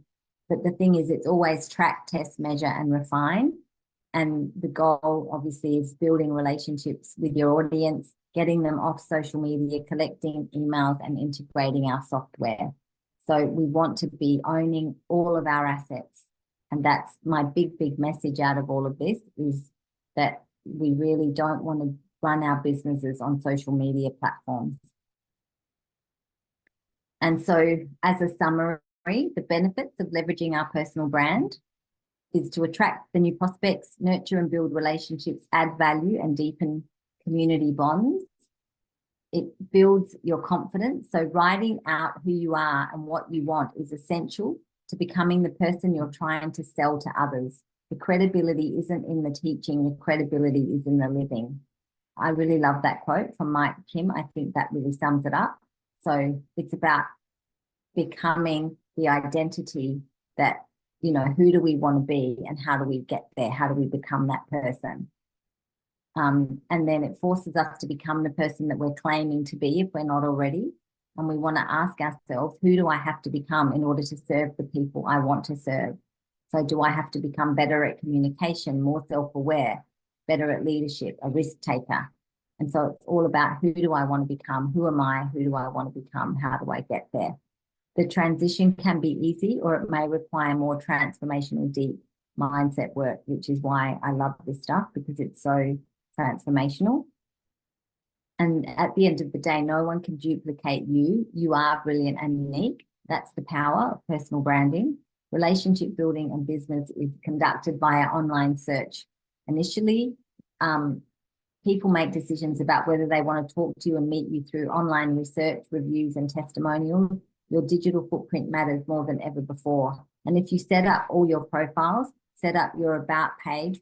But the thing is, it's always track, test, measure, and refine. And the goal obviously is building relationships with your audience, getting them off social media, collecting emails, and integrating our software. So we want to be owning all of our assets. And that's my big message out of all of this, is that we really don't want to run our businesses on social media platforms. And so as a summary, the benefits of leveraging our personal brand is to attract the new prospects, nurture and build relationships, add value and deepen community bonds. it builds your confidence. So writing out who you are and what you want is essential to becoming the person you're trying to sell to others. The credibility isn't in the teaching, the credibility is in the living. I really love that quote from Mike Kim. I think that really sums it up. So it's about becoming the identity that, you know, who do we want to be and how do we get there? How do we become that person? And then it forces us to become the person that we're claiming to be if we're not already. And we want to ask ourselves, who do I have to become in order to serve the people I want to serve? So do I have to become better at communication, more self-aware, better at leadership, a risk taker? And so it's all about, who do I want to become? Who am I? Who do I want to become? How do I get there? The transition can be easy, or it may require more transformational, deep mindset work, which is why I love this stuff, because it's so transformational. And at the end of the day, no one can duplicate you. You are brilliant and unique. That's the power of personal branding. Relationship building and business is conducted via online search. Initially, people make decisions about whether they want to talk to you and meet you through online research, reviews, and testimonials. Your digital footprint matters more than ever before. And if you set up all your profiles, set up your about page,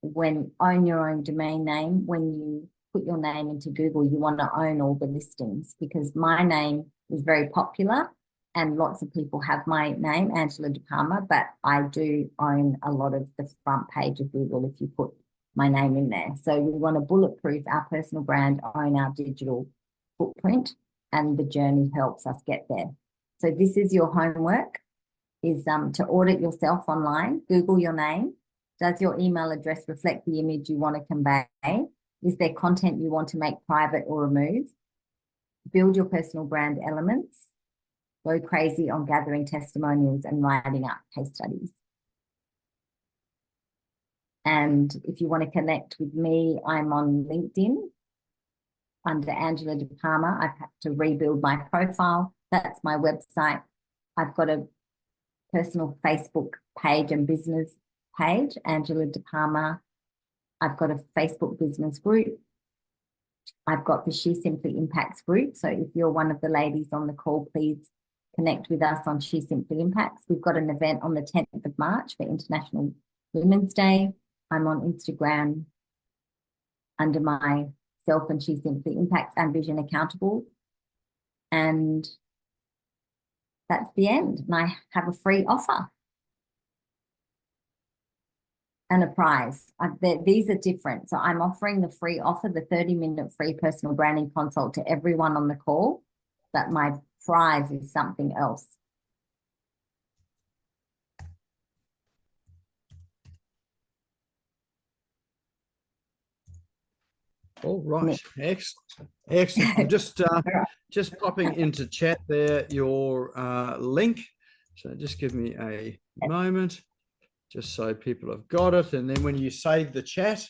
when own your own domain name, when you put your name into Google, you want to own all the listings, because my name is very popular and lots of people have my name, Angela De Palma, but I do own a lot of the front page of Google if you put my name in there. So we want to bulletproof our personal brand, own our digital footprint, and the journey helps us get there. So this is your homework, is to audit yourself online. Google your name. Does your email address reflect the image you want to convey? Is there content you want to make private or remove? Build your personal brand elements. Go crazy on gathering testimonials and writing up case studies. And if you want to connect with me, I'm on LinkedIn under Angela De Palma. I've had to rebuild my profile. That's my website. I've got a personal Facebook page and business page, Angela De Palma. I've got a Facebook business group. I've got the She Simply Impacts group. So if you're one of the ladies on the call, please connect with us on She Simply Impacts. We've got an event on the 10th of March for International Women's Day. I'm on Instagram under myself and She Simply Impacts and Vision Accountable. And that's the end. And I have a free offer and a prize. These are different. So I'm offering the free offer, the 30-minute free personal branding consult to everyone on the call, but my prize is something else. All right, excellent, excellent. I'm just popping into chat there your link. So just give me a moment, just so people have got it. And then when you save the chat,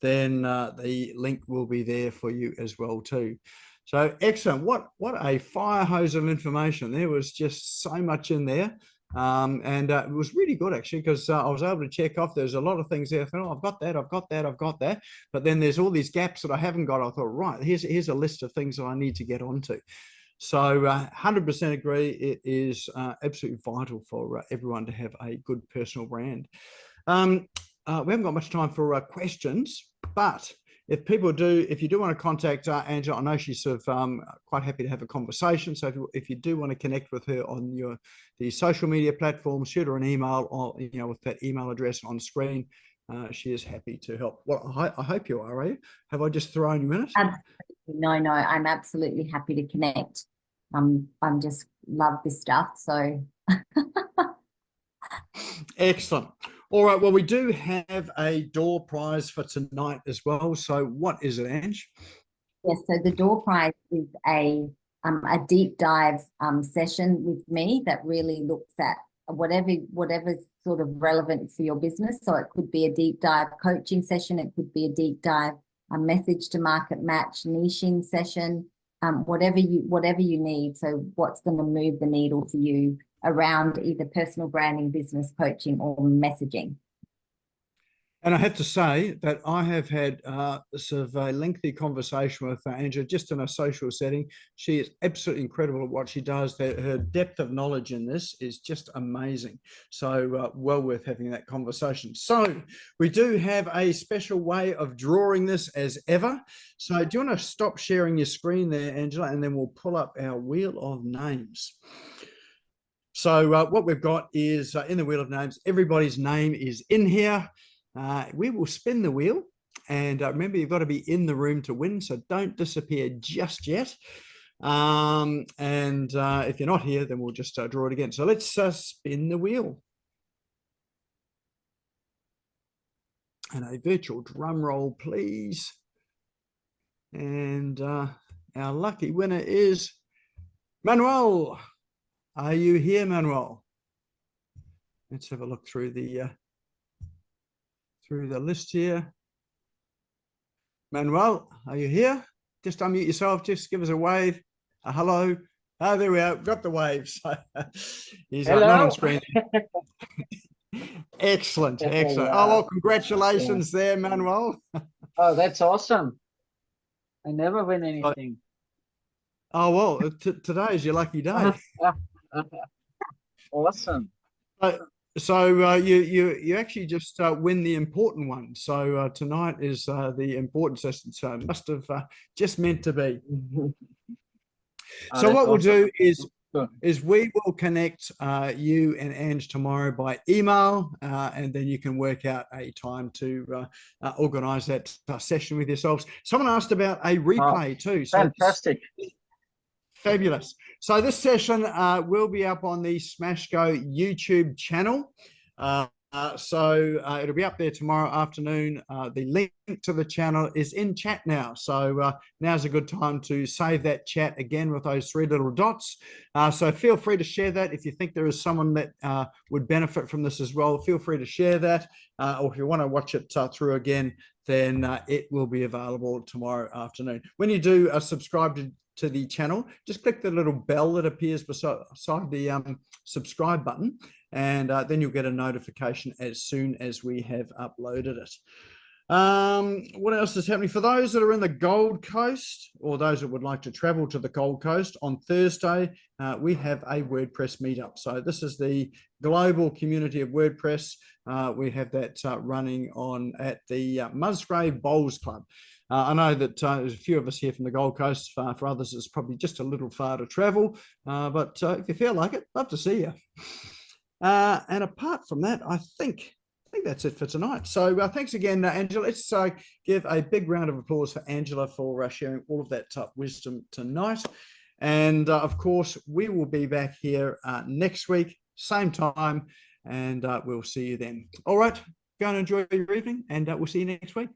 then the link will be there for you as well too. So excellent. What a fire hose of information. There was just so much in there. And it was really good actually, because I was able to check off. There's a lot of things there. I thought, oh, I've got that, I've got that, I've got that. But then there's all these gaps that I haven't got. I thought, right, here's a list of things that I need to get onto. So 100% agree. It is absolutely vital for everyone to have a good personal brand. We haven't got much time for questions, but if you do want to contact Angela, I know she's sort of quite happy to have a conversation. So if you do want to connect with her on the social media platforms, shoot her an email, or with that email address on screen. She is happy to help. Well, I hope you are you? Have I just thrown you in it? Absolutely. No, I'm absolutely happy to connect. I'm just love this stuff. So excellent. All right. Well, we do have a door prize for tonight as well. So what is it, Ange? Yes. So the door prize is a deep dive session with me that really looks at whatever's sort of relevant for your business. So it could be a deep dive coaching session. It could be a deep dive message to market match niching session. Whatever you need. So what's going to move the needle for you around either personal branding, business coaching, or messaging? And I have to say that I have had sort of a lengthy conversation with Angela just in a social setting. She is absolutely incredible at what she does. Her depth of knowledge in this is just amazing. So well worth having that conversation. So we do have a special way of drawing this as ever. So do you want to stop sharing your screen there, Angela, and then we'll pull up our wheel of names. So what we've got is in the wheel of names, everybody's name is in here. We will spin the wheel, and remember, you've got to be in the room to win, so don't disappear just yet. If you're not here, then we'll just draw it again. So let's spin the wheel. And a virtual drum roll, please. And our lucky winner is Manuel. Are you here, Manuel? Let's have a look through the list here. Manuel, are you here? Just unmute yourself. Just give us a wave. A hello. Oh, there we are. Got the waves. He's not on screen. Excellent. Excellent. Oh, well, congratulations there, Manuel. Oh, that's awesome. I never win anything. Oh, well, today is your lucky day. Awesome. So you actually just win the important one. So tonight is the important session. So it must have just meant to be. So what we'll do is we will connect you and Ange tomorrow by email, and then you can work out a time to organise that session with yourselves. Someone asked about a replay too. So fantastic. Fabulous. So this session will be up on the SmashGo YouTube channel. It'll be up there tomorrow afternoon. The link to the channel is in chat now. So now's a good time to save that chat again with those three little dots. So feel free to share that. If you think there is someone that would benefit from this as well, feel free to share that. Or if you want to watch it through again, then it will be available tomorrow afternoon. When you do subscribe to the channel, just click the little bell that appears beside the subscribe button, and then you'll get a notification as soon as we have uploaded it. What else is happening? For those that are in the Gold Coast, or those that would like to travel to the Gold Coast, on Thursday, we have a WordPress meetup. So this is the global community of WordPress. We have that running on at the Musgrave Bowls Club. I know that there's a few of us here from the Gold Coast. For others, it's probably just a little far to travel. But if you feel like it, love to see you. And apart from that, I think that's it for tonight. So thanks again, Angela. Let's give a big round of applause for Angela for sharing all of that wisdom tonight. And of course, we will be back here next week, same time, and we'll see you then. All right, go and enjoy your evening, and we'll see you next week.